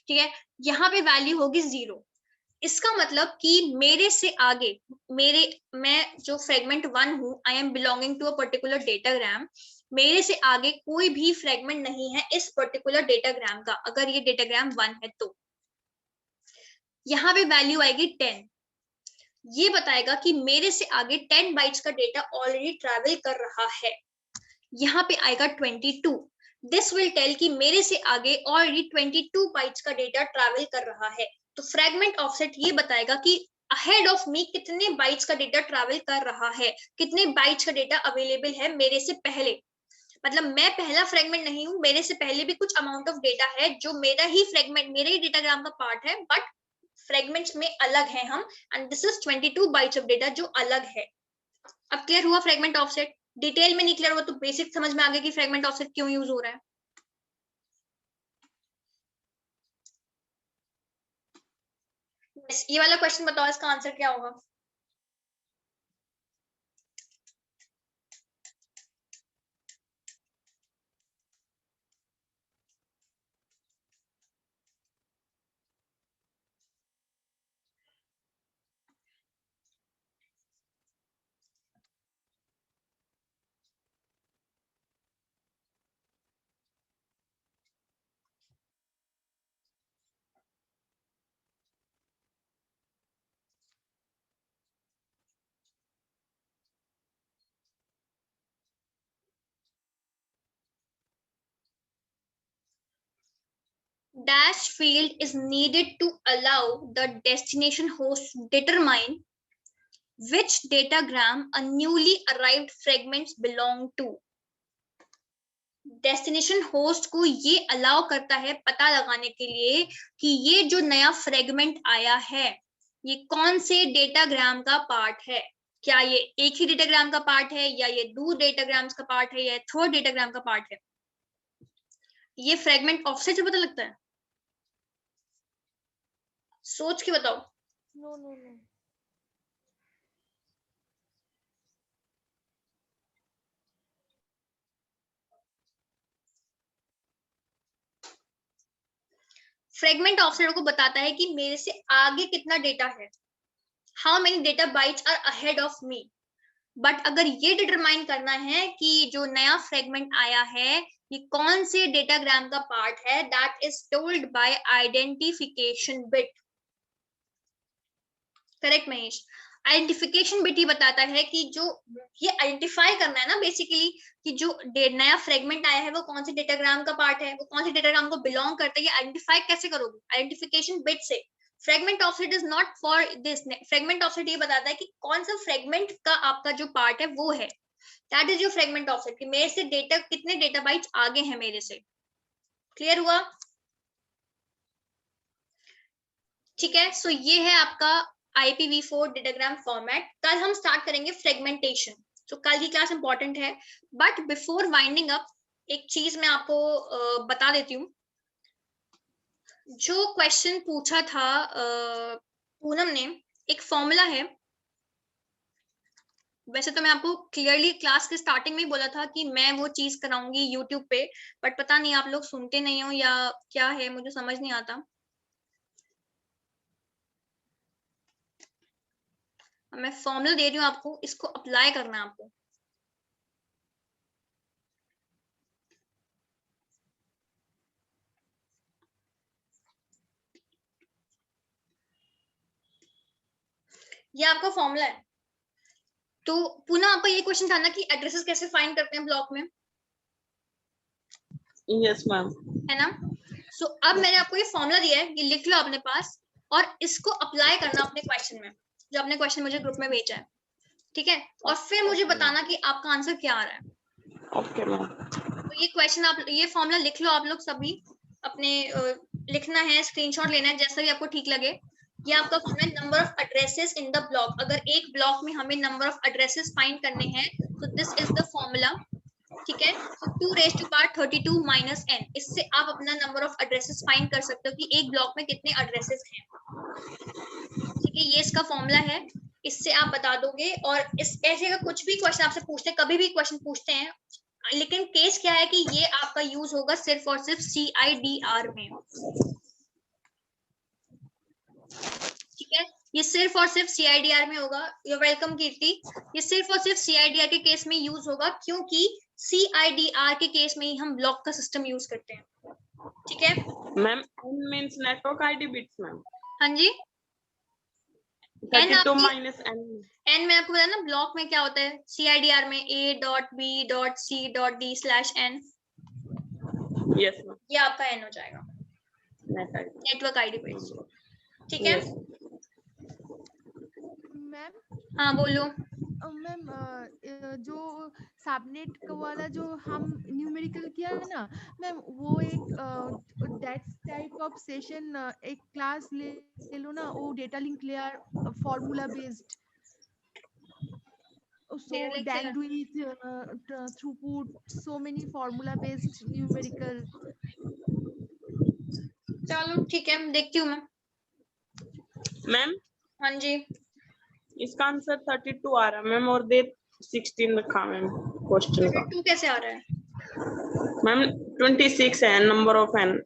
ठीक है, यहाँ पे वैल्यू होगी 0। इसका मतलब कि मेरे से आगे, मैं जो फ्रेगमेंट 1 हूं, I am belonging to a particular datagram, मेरे से आगे कोई भी फ्रेगमेंट नहीं है इस पर्टिकुलर डेटाग्राम का, अगर ये डेटाग्राम 1 है तो यहाँ पे वैल्यू आएगी 10। ये बताएगा कि मेरे से आगे 10 बाइट्स का डेटा ऑलरेडी ट्रैवल कर रहा है। यहाँ पे आएगा 22, दिस विल टेल कि मेरे से आगे ऑलरेडी 22 बाइट्स का डेटा ट्रैवल कर रहा है। तो फ्रेगमेंट ऑफसेट ये बताएगा कि अहेड ऑफ मी कितने बाइट्स का डेटा ट्रैवल कर रहा है, कितने बाइट्स का डेटा अवेलेबल है मेरे से पहले। मतलब मैं पहला फ्रेगमेंट नहीं हूं, मेरे से पहले भी कुछ अमाउंट ऑफ डेटा है जो मेरा ही फ्रेगमेंट, मेरे ही डेटाग्राम का पार्ट है, बट फ्रेगमेंट्स में अलग है हम, and this is 22 bytes of data जो अलग है। अब क्लियर हुआ फ्रेगमेंट ऑफसेट? डिटेल में नहीं क्लियर हुआ तो बेसिक समझ में आ गया कि फ्रेगमेंट ऑफसेट क्यों यूज हो रहा है। ये वाला क्वेश्चन बताओ, इसका आंसर क्या होगा? Dash field is needed to allow the destination host to determine which datagram a newly arrived fragments belong to. Destination host को ये अलाउ करता है पता लगाने के लिए कि ये जो नया फ्रेगमेंट आया है ये कौन से डेटाग्राम का पार्ट है। क्या ये एक ही डेटाग्राम का पार्ट है, या ये 2 डेटाग्राम्स का पार्ट है, या 3rd डेटाग्राम का पार्ट है। ये फ्रेगमेंट ऑफसेट से पता लगता है, सोच के बताओ। No no no. Fragment offset को बताता है कि मेरे से आगे कितना डेटा है, how many data bytes are ahead of me. But अगर ये डिटरमाइन करना है कि जो नया फ्रेगमेंट आया है ये कौन से डेटाग्राम का पार्ट है, that is told by identification bit. Correct Mahesh? Identification bit ही बताता है कि जो ये आइडेंटिफाई करना है ना बेसिकली कि जो नया फ्रेगमेंट आया है वो कौन से डेटाग्राम का पार्ट है, वो कौन से डेटाग्राम को बिलोंग करता है, ये आइडेंटिफाई कैसे करोगे? आइडेंटिफिकेशन बिट से। Fragment offset is not for this. Fragment offset ये बताता है कि कौन सा फ्रेगमेंट का आपका जो पार्ट है वो है, that is your fragment offset कि मेरे से डेटा कितने डेटा बाइट्स आगे हैं मेरे से। क्लियर हुआ? ठीक है, सो ये है आपका IPv4 डेटाग्राम फॉर्मेट। कल हम स्टार्ट करेंगे फ्रेगमेंटेशन। तो कल की क्लास इंपॉर्टेंट है, बट बिफोर वाइंडिंग अप एक चीज मैं आपको बता देती हूँ। जो क्वेश्चन पूछा था पूनम ने, एक फॉर्मूला है। वैसे तो मैं आपको क्लियरली क्लास के स्टार्टिंग में ही बोला था कि मैं वो चीज कराऊंगी यूट्यूब पे, बट पता नहीं आप लोग सुनते नहीं हो या क्या है, मुझे समझ नहीं आता। मैं फॉर्मूला दे रही हूँ आपको, इसको अप्लाई करना है आपको। ये आपका फॉर्मूला है। तो पुनः आपका ये क्वेश्चन था ना कि एड्रेसेस कैसे फाइंड करते हैं ब्लॉक में, Yes, ma'am. है ना? सो अब मैंने आपको ये फॉर्मूला दिया है, ये लिख लो अपने पास और इसको अप्लाई करना अपने क्वेश्चन में, जो आपने क्वेश्चन मुझे ग्रुप में भेजा है। ठीक है, और फिर मुझे बताना कि आपका आंसर क्या आ रहा है। Okay, ma'am. तो ये क्वेश्चन आप, ये फॉर्मूला लिख लो आप लोग सभी अपने, लिखना है, स्क्रीनशॉट लेना है, जैसा भी आपको ठीक लगे। ये आपका फॉर्मूला है, number of addresses in the block. अगर एक ब्लॉक में हमें नंबर ऑफ एड्रेसेस फाइंड करने हैं तो दिस इज द फॉर्मूला। ठीक है, तो 2 raised to power 32 minus n, इससे आप अपना नंबर ऑफ एड्रेसेस फाइंड कर सकते हो कि एक ब्लॉक में कितने एड्रेसेस हैं। ठीक है, ये इसका फॉर्मूला है, इससे आप बता दोगे। और इस ऐसे का कुछ भी क्वेश्चन आपसे पूछते हैं, कभी भी क्वेश्चन पूछते हैं, लेकिन केस क्या है कि ये आपका यूज होगा सिर्फ और सिर्फ CIDR में। ठीक है, ये सिर्फ और सिर्फ CIDR में होगा। यू वेलकम कीर्ति। ये सिर्फ और सिर्फ CIDR के केस में यूज होगा, क्योंकि CIDR के केस में ही हम ब्लॉक का सिस्टम यूज करते हैं। ठीक है Ma'am, N means network ID bits, ma'am. हाँ जी, 32 आपकी- minus N. एन मैंने आपको बताया ना, ब्लॉक में क्या होता है CIDR में A.B.C.D/N। Yes, ma'am. ये आपका N हो जाएगा, Net ID. Network ID base. ठीक है, Yes. मैम हाँ बोलो। मैम जो सबनेट वाला जो हम न्यूमेरिकल किया है ना मैम, वो एक दैट टाइप ऑफ सेशन एक क्लास ले लो ना, वो data link layer formula based, so Data link then layer। do it throughput so many formula based numerical. चलो ठीक है, देखती हूँ मैं। Ma'am, हाँ जी, इसका आंसर 32 आ रहा है मैम, और दे 16 रखा मैम क्वेश्चन का। 32 कैसे आ रहा है? मैम 26 है नंबर ऑफ एन।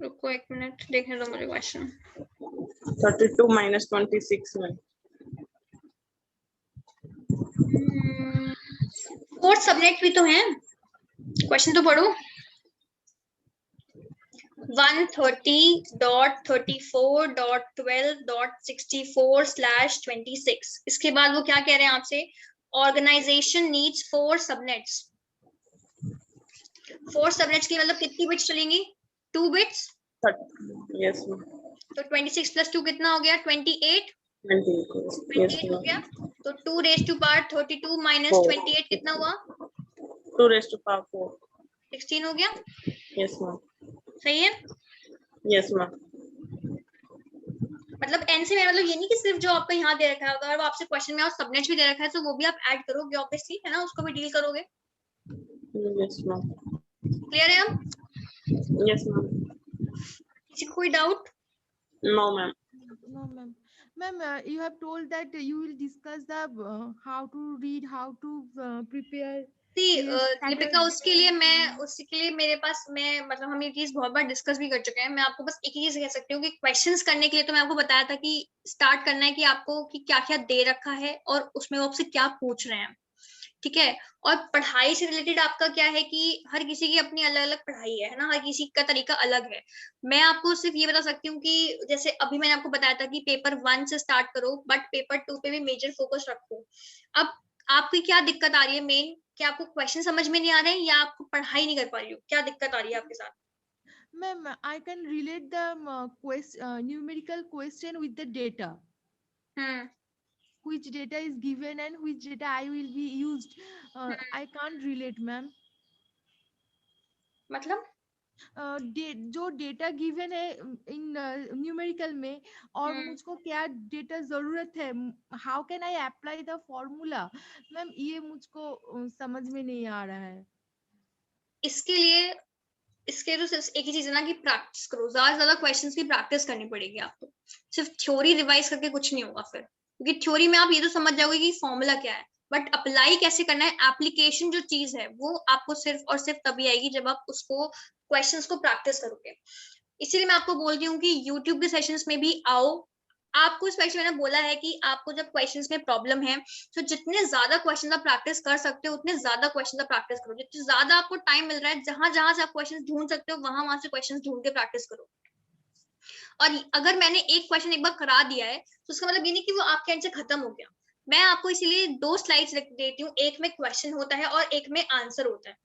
रुको एक मिनट, देखने दो मुझे क्वेश्चन। 32 माइनस 26 में। फोर्थ सबनेट भी तो है, क्वेश्चन तो पढ़ो। 130.34.12.64/26। इसके बाद वो क्या कह रहे हैं आपसे, ऑर्गेनाइजेशन नीड्स 4 सबनेट्स। 4 सबनेट्स की मतलब कितनी बिट्स चलेंगी? 2 बिट्स। यस तो 26 + 2 कितना हो गया? 28। 28 हो गया। तो 2 raised to power 32 minus 28 कितना हुआ? 2 raised to power 4। 16 हो गया। Yes ma'am. सही है। Yes ma'am. मतलब n से मेरा मतलब ये नहीं कि सिर्फ जो आपका यहाँ दे रखा है, अगर वो आपसे क्वेश्चन में और सबनेट्स भी दे रखा है तो वो भी आप ऐड करोगे ऑब्वियसली, है ना, उसको भी डील करोगे। Yes ma'am. क्लियर है अब? Yes ma'am. किसी को कोई doubt? No ma'am. No ma'am. Ma'am, you have told that you will discuss the how to read, how to prepare Lipika उसके लिए मेरे पास मतलब हम ये चीज बहुत बार डिस्कस भी कर चुके हैं। मैं आपको बस एक ही चीज कह सकती हूँ कि क्वेश्चंस करने के लिए तो मैं आपको बताया था कि स्टार्ट करना है कि आपको कि क्या क्या दे रखा है और उसमें वो आपसे क्या पूछ रहे हैं, ठीक है। और पढ़ाई से रिलेटेड आपका क्या है कि हर किसी की अपनी अलग अलग पढ़ाई है ना, हर किसी का तरीका अलग है। मैं आपको सिर्फ ये बता सकती हूँ कि जैसे अभी मैंने आपको बताया था कि पेपर 1 से स्टार्ट करो, बट पेपर 2 पे भी मेजर फोकस रखो। अब आपकी क्या दिक्कत आ रही है मेन, क्या आपको क्वेश्चन समझ में नहीं आ रहे हैं या आपको पढ़ाई नहीं कर पा रही हो, क्या दिक्कत आ रही है आपके साथ? Ma'am, I can relate the numerical question with the data. Which data is given and which data I will be used. I can't relate, ma'am. मतलब जो डेटा गिवन है इन न्यूमेरिकल में और मुझको क्या डेटा जरूरत है, how can I apply the formula, ma'am ये मुझको समझ में नहीं आ रहा है। इसके तो सिर्फ एक ही चीज है ना कि प्रैक्टिस करो, ज्यादा से ज्यादा क्वेश्चंस की प्रैक्टिस करनी पड़ेगी आपको। सिर्फ थ्योरी रिवाइज करके कुछ नहीं होगा फिर, क्योंकि थ्योरी में आप ये तो समझ जाओगे कि फॉर्मूला क्या है, बट अप्लाई कैसे करना है, एप्लीकेशन जो चीज है वो आपको सिर्फ और सिर्फ तभी आएगी जब आप उसको क्वेश्चंस को प्रैक्टिस करोगे। इसीलिए मैं आपको बोलती हूँ कि यूट्यूब के सेशंस में भी आओ। आपको स्पेशली मैंने बोला है कि आपको जब क्वेश्चंस में प्रॉब्लम है तो जितने ज्यादा क्वेश्चन आप प्रैक्टिस कर सकते हो उतने ज्यादा क्वेश्चन आप प्रैक्टिस करो। जितने ज्यादा आपको टाइम मिल रहा है, जहां जहां से आप क्वेश्चन ढूंढ सकते हो वहां से क्वेश्चन ढूंढ के प्रैक्टिस करो। और अगर मैंने एक क्वेश्चन एक बार करा दिया है तो उसका मतलब ये नहीं कि वो आपके एंड से खत्म हो गया। मैं आपको इसीलिए 2 स्लाइड्स देती हूँ, एक में क्वेश्चन होता है और एक में आंसर होता है।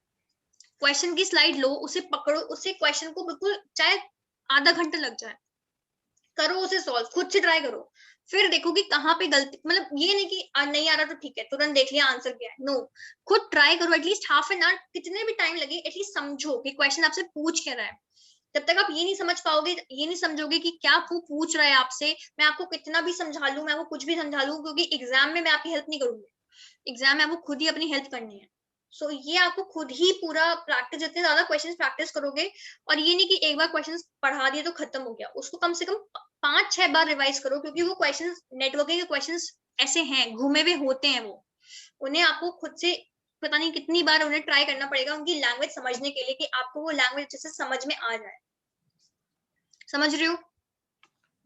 क्वेश्चन की स्लाइड लो, उसे पकड़ो, उसे क्वेश्चन को बिल्कुल चाहे आधा घंटा लग जाए, करो उसे सॉल्व, खुद से ट्राई करो, फिर देखो कि कहाँ पे गलती, मतलब ये नहीं कि नहीं आ रहा तो ठीक है तुरंत देख लिया आंसर क्या है, नो, खुद ट्राई करो एटलीस्ट हाफ एन आवर, कितने भी टाइम लगे एटलीस्ट समझो कि क्वेश्चन आपसे पूछ क्या रहा है। जब तक आप ये नहीं समझ पाओगे, ये नहीं समझोगे कि क्या वो पूछ रहा है आपसे, मैं आपको कितना भी समझा लूं, मैं आपको कुछ भी समझा लूं, क्योंकि एग्जाम में मैं आपकी हेल्प नहीं करूंगी, एग्जाम में आपको खुद ही अपनी हेल्प करनी है। सो ये आपको खुद ही पूरा प्रैक्टिस, जितने ज्यादा क्वेश्चंस प्रैक्टिस करोगे, और ये नहीं कि एक बार क्वेश्चंस पढ़ा दिए तो खत्म हो गया, उसको कम से कम 5-6 बार रिवाइज करो, क्योंकि वो क्वेश्चंस नेटवर्किंग के क्वेश्चंस ऐसे हैं, घूमे हुए होते हैं, वो उन्हें आपको खुद से पता नहीं कितनी बार उन्हें ट्राई करना पड़ेगा उनकी लैंग्वेज समझने के लिए, कि आपको वो लैंग्वेज अच्छे से समझ में आ जाए। समझ रहे हो?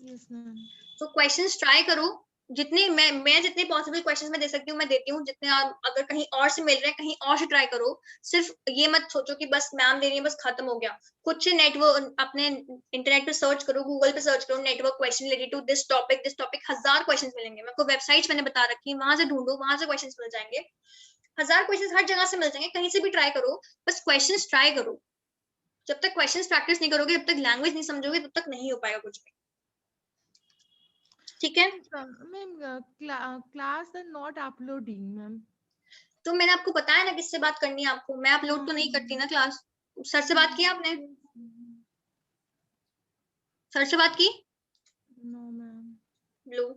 Yes ma'am. तो क्वेश्चंस ट्राई करो, जितने मैं जितने पॉसिबल क्वेश्चंस मैं दे सकती हूँ मैं देती हूँ, जितने आप अगर कहीं और से मिल रहे हैं कहीं और से ट्राई करो। सिर्फ ये मत सोचो कि बस मैम दे रही है बस खत्म हो गया, कुछ नेटवर्क अपने इंटरनेट पे सर्च करो, गूगल पे सर्च करो, network question related to this topic, 1000 question मिलेंगे। मेरे को वेबसाइट्स मैंने बता रखी है, वहां से ढूंढो, वहां से क्वेश्चन मिल जाएंगे, 1000 क्वेश्चन हर जगह से मिल जाएंगे, कहीं से भी ट्राई करो, बस क्वेश्चन ट्राई करो। जब तक क्वेश्चन प्रैक्टिस नहीं करोगे, जब तक लैंग्वेज नहीं समझोगे, तब तक नहीं हो पाएगा कुछ भी, ठीक है? Ma'am class are not uploading ma'am. तो मैंने आपको बताया ना किससे बात करनी है आपको, मैं अपलोड तो नहीं करती ना क्लास। सर से बात की आपने? सर से बात की? No ma'am. लो,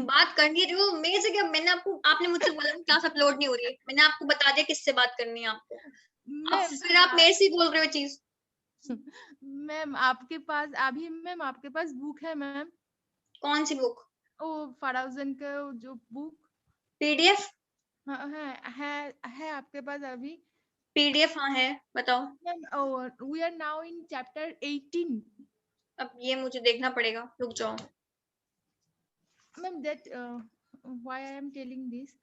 बात करनी रही हो मेरे से क्या, मैंने आपको, आपने मुझसे बोला क्लास अपलोड नहीं हो रही है, मैंने आपको बता दिया किससे बात करनी है आपको, अब फिर आप मेरे से बोल रहे हो चीज। मैम आपके पास अभी मैम आपके पास बुक है मैम? कौन सी बुक? ओ फराउजन का जो बुक पीडीएफ? है आपके पास अभी? पीडीएफ हाँ है, बताओ। Ma'am we are now in chapter 18। अब ये मुझे देखना पड़ेगा, रुक जाओ। Ma'am that why I am telling this,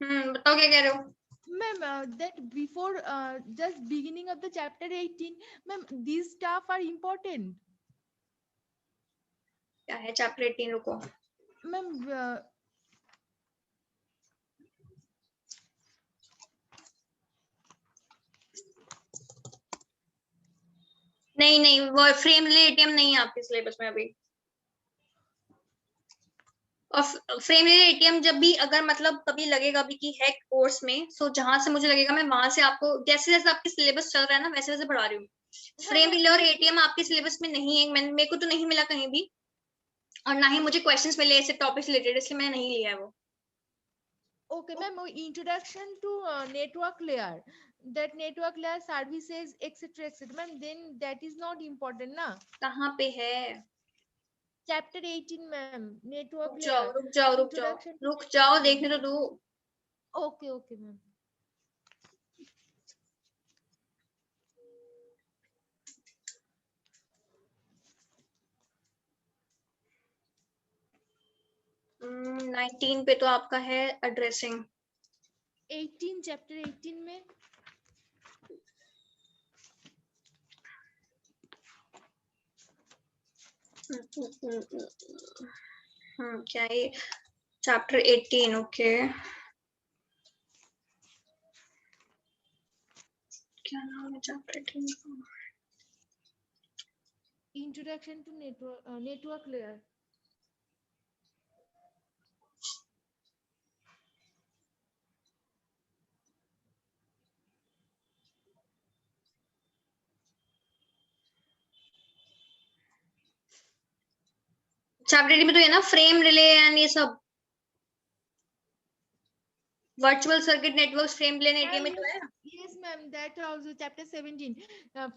बताओ क्या कह रहे हो? ma'am that before just beginning of the chapter 18 ma'am these stuff are important। क्या है चैप्टर 18? रुको मैम नहीं वो फ्रेम रिले एटीएम नहीं है आपके सिलेबस में अभी। और फ्रेम रिले एटीएम जब भी अगर मतलब कभी लगेगा भी कि है कोर्स में, सो जहां से मुझे लगेगा मैं वहां से आपको, जैसे जैसे आपके सिलेबस चल रहा है ना वैसे वैसे पढ़ा रही हूँ। फ्रेम रिले और एटीएम आपके सिलेबस में नहीं है, मेरे को तो नहीं मिला कहीं भी। और ना ही मुझे क्वेश्चंस मिले ऐसे टॉपिक से रिलेटेड, इसलिए मैंने नहीं लिया है वो। Okay, ma'am. Introduction to network layer. That network layer services, etc., etc. Ma'am, then that is not important, na? कहाँ पे है? Chapter 18, ma'am. Network रुक layer. जाओ रुक जाओ रुक जाओ Introduction to रुक network जाओ, layer. देखने तो दो। Okay, okay, ma'am. हम्म, 19 पे तो आपका है एड्रेसिंग। 18, chapter 18 में क्या ये चैप्टर 18? ओके, क्या नाम है चैप्टर 18 का? introduction to network layer. Chapter 18 में तो ये ना फ्रेम रिले एंड ये सब virtual circuit networks, frame relay network में तो है। Yes, ma'am. That also chapter 17.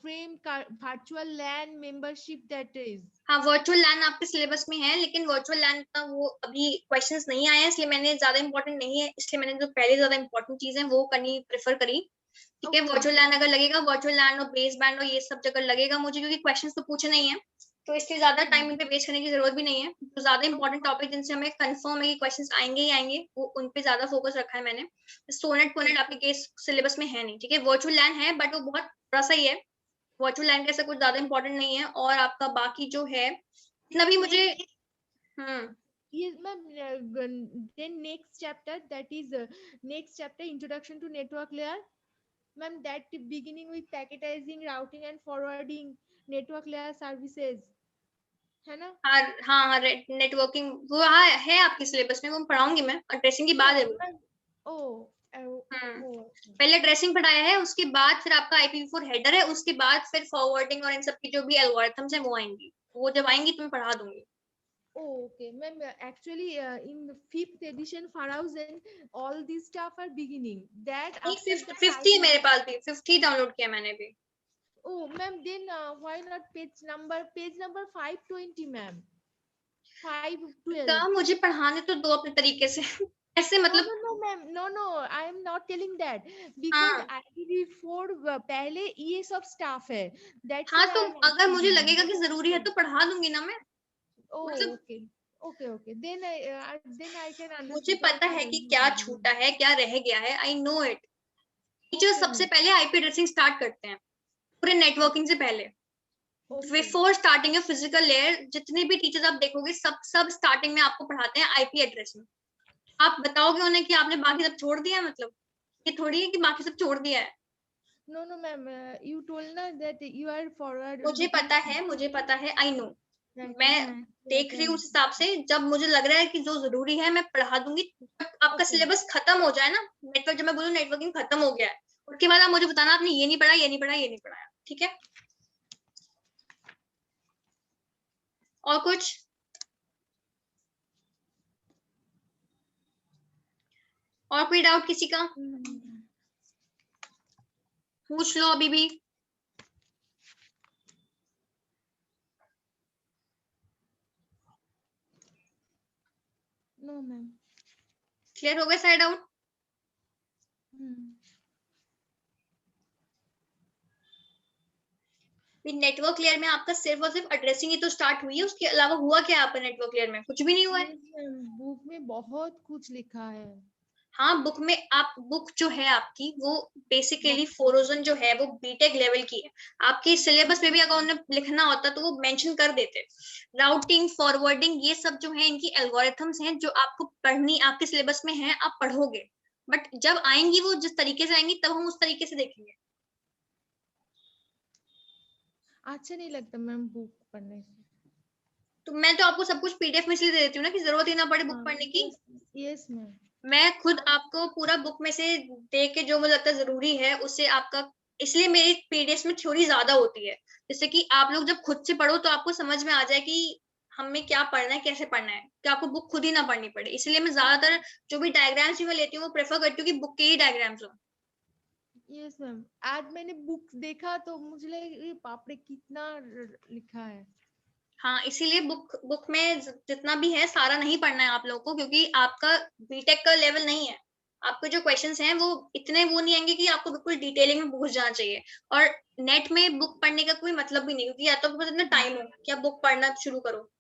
Frame virtual LAN membership, that is. हाँ, वर्चुअल लैन आपके सिलेबस में है, लेकिन वर्चुअल लैन का वो अभी क्वेश्चंस नहीं आए, इसलिए मैंने ज्यादा इंपॉर्टेंट नहीं है, इसलिए मैंने जो पहले ज्यादा इंपॉर्टेंट चीज है वो करनी प्रेफर करी। ठीक है, वर्चुअल लैन अगर लगेगा, वर्चुअल लैन और बेस बैंड और ये सब जगह लगेगा मुझे, क्योंकि क्वेश्चंस तो पूछे नहीं है, तो इसलिए ज्यादा टाइम इन पे वेस्ट करने की जरूरत भी नहीं है। तो ज्यादा इंपॉर्टेंट टॉपिक जिनसे हमें कंफर्म है कि क्वेश्चंस आएंगे ही आएंगे, वो उन पे ज्यादा फोकस रखा है मैंने। सोनेट पोनेट आपके केस सिलेबस में है नहीं। ठीक है, वर्चुअल लैन है बट वो बहुत थोड़ा सा ही है, वर्चुअल लैन का ऐसा कुछ ज्यादा इंपॉर्टेंट नहीं है। और आपका बाकी जो है इतना भी मुझे Yes, ma'am. Then next chapter, that is next chapter, introduction to network layer. Ma'am, that beginning with packetizing, routing and forwarding network layer services. है ना? हाँ हाँ हाँ, नेटवर्किंग वो हाँ है आपके सिलेबस में, वो पढ़ाऊंगी मैं, एड्रेसिंग की बाद है वो। पहले एड्रेसिंग पढ़ाया है, उसके बाद फिर आपका IPv4 हेडर है, उसके बाद फिर फॉरवर्डिंग और इन सब की जो भी एल्गोरिथम्स हैं वो आएंगी, वो जब आएंगी तो मैं पढ़ा दूंगी। Oh, okay, ma'am. Actually, in the 5th edition, Farouzan, all these stuff are beginning. That after that, 50 है मेरे पास भी, 50 डाउनलोड किया मैंने भी। Oh, ma'am, then why not page number 520, ma'am? 512. क्या मुझे पढ़ाने तो दो अपने तरीके से ऐसे मतलब। No, ma'am. No. I am not telling that because IPv4 पहले ये सब स्टाफ है. That's हाँ, why तो I am अगर asking मुझे you. लगेगा कि जरूरी है तो पढ़ा दूंगी ना मैं। Oh, मतलब okay. Then I can understand. मुझे पता है कि क्या छूटा है, क्या रह गया है, आई नो इट। टीचर सबसे पहले IP एड्रेसिंग स्टार्ट करते हैं पूरे नेटवर्किंग से पहले। Before starting of physical layer, जितने भी टीचर्स आप देखोगे सब स्टार्टिंग में आपको पढ़ाते हैं IP एड्रेसिंग। आप बताओगे उन्हें कि आपने बाकी सब छोड़ दिया है, मतलब ये थोड़ी है कि बाकी सब छोड़ दिया है। No, ma'am. You told ना that you are forward. मुझे पता है, आई नो। मैं देख रही हूँ उस हिसाब से, जब मुझे लग रहा है कि जो जरूरी है मैं पढ़ा दूंगी। आपका सिलेबस खत्म हो जाए ना, नेटवर्क जब मैं बोलूँ नेटवर्किंग खत्म हो गया है, उसके बाद आप मुझे बताना आपने ये नहीं पढ़ा, ये नहीं पढ़ा, ये नहीं पढ़ाया। ठीक है, और कुछ? और कोई डाउट किसी का? पूछ लो अभी भी। No, ma'am. क्लियर हो गए सारे डाउट? नेटवर्क लेयर में आपका सिर्फ और सिर्फ एड्रेसिंग ही तो स्टार्ट हुई है, उसके अलावा हुआ क्या आपका नेटवर्क लेयर में? कुछ भी नहीं हुआ है। बुक में बहुत कुछ लिखा है। हाँ, बुक में आप बुक जो है आपकी वो बेसिकली फोरोजन जो है वो बीटेक लेवल की है। आपके सिलेबस में भी अगर उन्हें लिखना होता तो वो मेंशन कर देते। राउटिंग, फॉरवर्डिंग, ये सब जो है इनकी एल्गोरिथम्स हैं जो आपको पढ़नी, आपके सिलेबस में है, आप पढ़ोगे, बट जब आएंगी वो जिस तरीके से आएंगी तब हम उस तरीके से देखेंगे। अच्छा नहीं लगता मैम बुक पढ़ने से। तो मैं तो आपको सब कुछ PDF में इसलिए दे देती हूँ ना कि जरूरत ही ना पड़े बुक पढ़ने की। Yes ma'am. मैं खुद आपको पूरा बुक में से देख के जो मुझे लगता है जरूरी है उससे आपका, इसलिए मेरी PDF में थ्योरी ज्यादा होती है, जैसे कि आप लोग जब खुद से पढ़ो तो आपको समझ में आ जाए कि हमें क्या पढ़ना है, कैसे पढ़ना है, कि आपको बुक खुद ही ना पढ़नी पड़े। इसलिए मैं ज्यादातर जो भी डायग्राम्स भी मैं लेती हूँ वो प्रेफर करती हूँ कि बुक के ही डायग्राम्स हो। यस मैम, आज मैंने बुक्स देखा तो मुझे लगा ये बाप रे कितना लिखा है। हाँ, इसीलिए बुक में जितना भी है सारा नहीं पढ़ना है आप लोगों को, क्योंकि आपका बीटेक का लेवल नहीं है। आपके जो क्वेश्चंस हैं वो इतने वो नहीं आएंगे कि आपको बिल्कुल डिटेलिंग में घुस जाना चाहिए। और नेट में बुक पढ़ने का कोई मतलब भी नहीं, क्योंकि या तो आपके पास इतना टाइम हो कि आप बुक पढ़ना शुरू करो।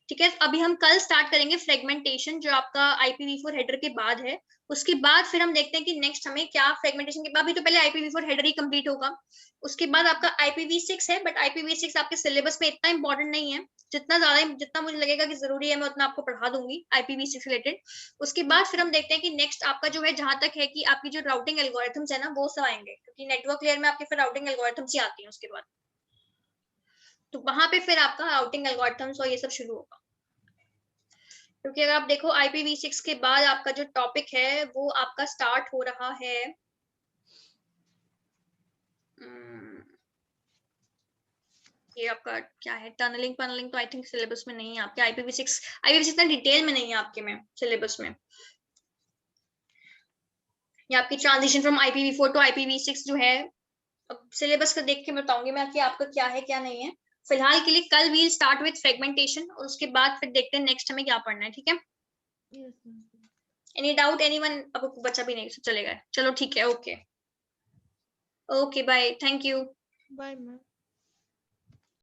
ठीक है, अभी हम कल स्टार्ट करेंगे फ्रेगमेंटेशन, जो आपका IPv4 हेडर के बाद है। उसके बाद फिर हम देखते हैं कि नेक्स्ट हमें क्या फ्रेगमेंटेशन के बाद, अभी तो पहले IPv4 हेडर ही कंप्लीट होगा। उसके बाद आपका IPv6 है, बट IPv6 आपके सिलेबस में इतना इंपॉर्टेंट नहीं है। जितना मुझे लगेगा कि जरूरी है मैं उतना आपको पढ़ा दूंगी IPv6 रिलेटेड। उसके बाद फिर हम देखते हैं कि नेक्स्ट आपका जो है, जहां तक है कि आपकी जो राउटिंग एल्गोरिथम्स है ना वो सब आएंगे, क्योंकि नेटवर्क लेयर में आपके फिर राउटिंग एल्गोरिथम्स ही आती हैं उसके बाद। तो वहां पे फिर आपका राउटिंग एल्गोरिथम्स और ये सब शुरू होगा। क्योंकि अगर आप देखो IPv6 के बाद आपका जो टॉपिक है वो आपका स्टार्ट हो रहा है, ये आपका क्या है, टनलिंग पनलिंग, तो आई थिंक सिलेबस में नहीं है आपके। IPv6 इतना डिटेल में नहीं है आपके में सिलेबस में। ये आपकी transition from IPv4 to IPv6 जो है, अब सिलेबस का देख के बताऊंगी मैं कि आपका क्या है क्या नहीं है। फिलहाल के लिए कल वील स्टार्ट विद फ्रेगमेंटेशन, और उसके बाद फिर देखते हैं नेक्स्ट हमें क्या पढ़ना है। ठीक है, yes ma'am. Any doubt anyone? अब बच्चा भी नहीं, चलेगा, चलो ठीक है, okay okay bye, thank you. Bye ma'am.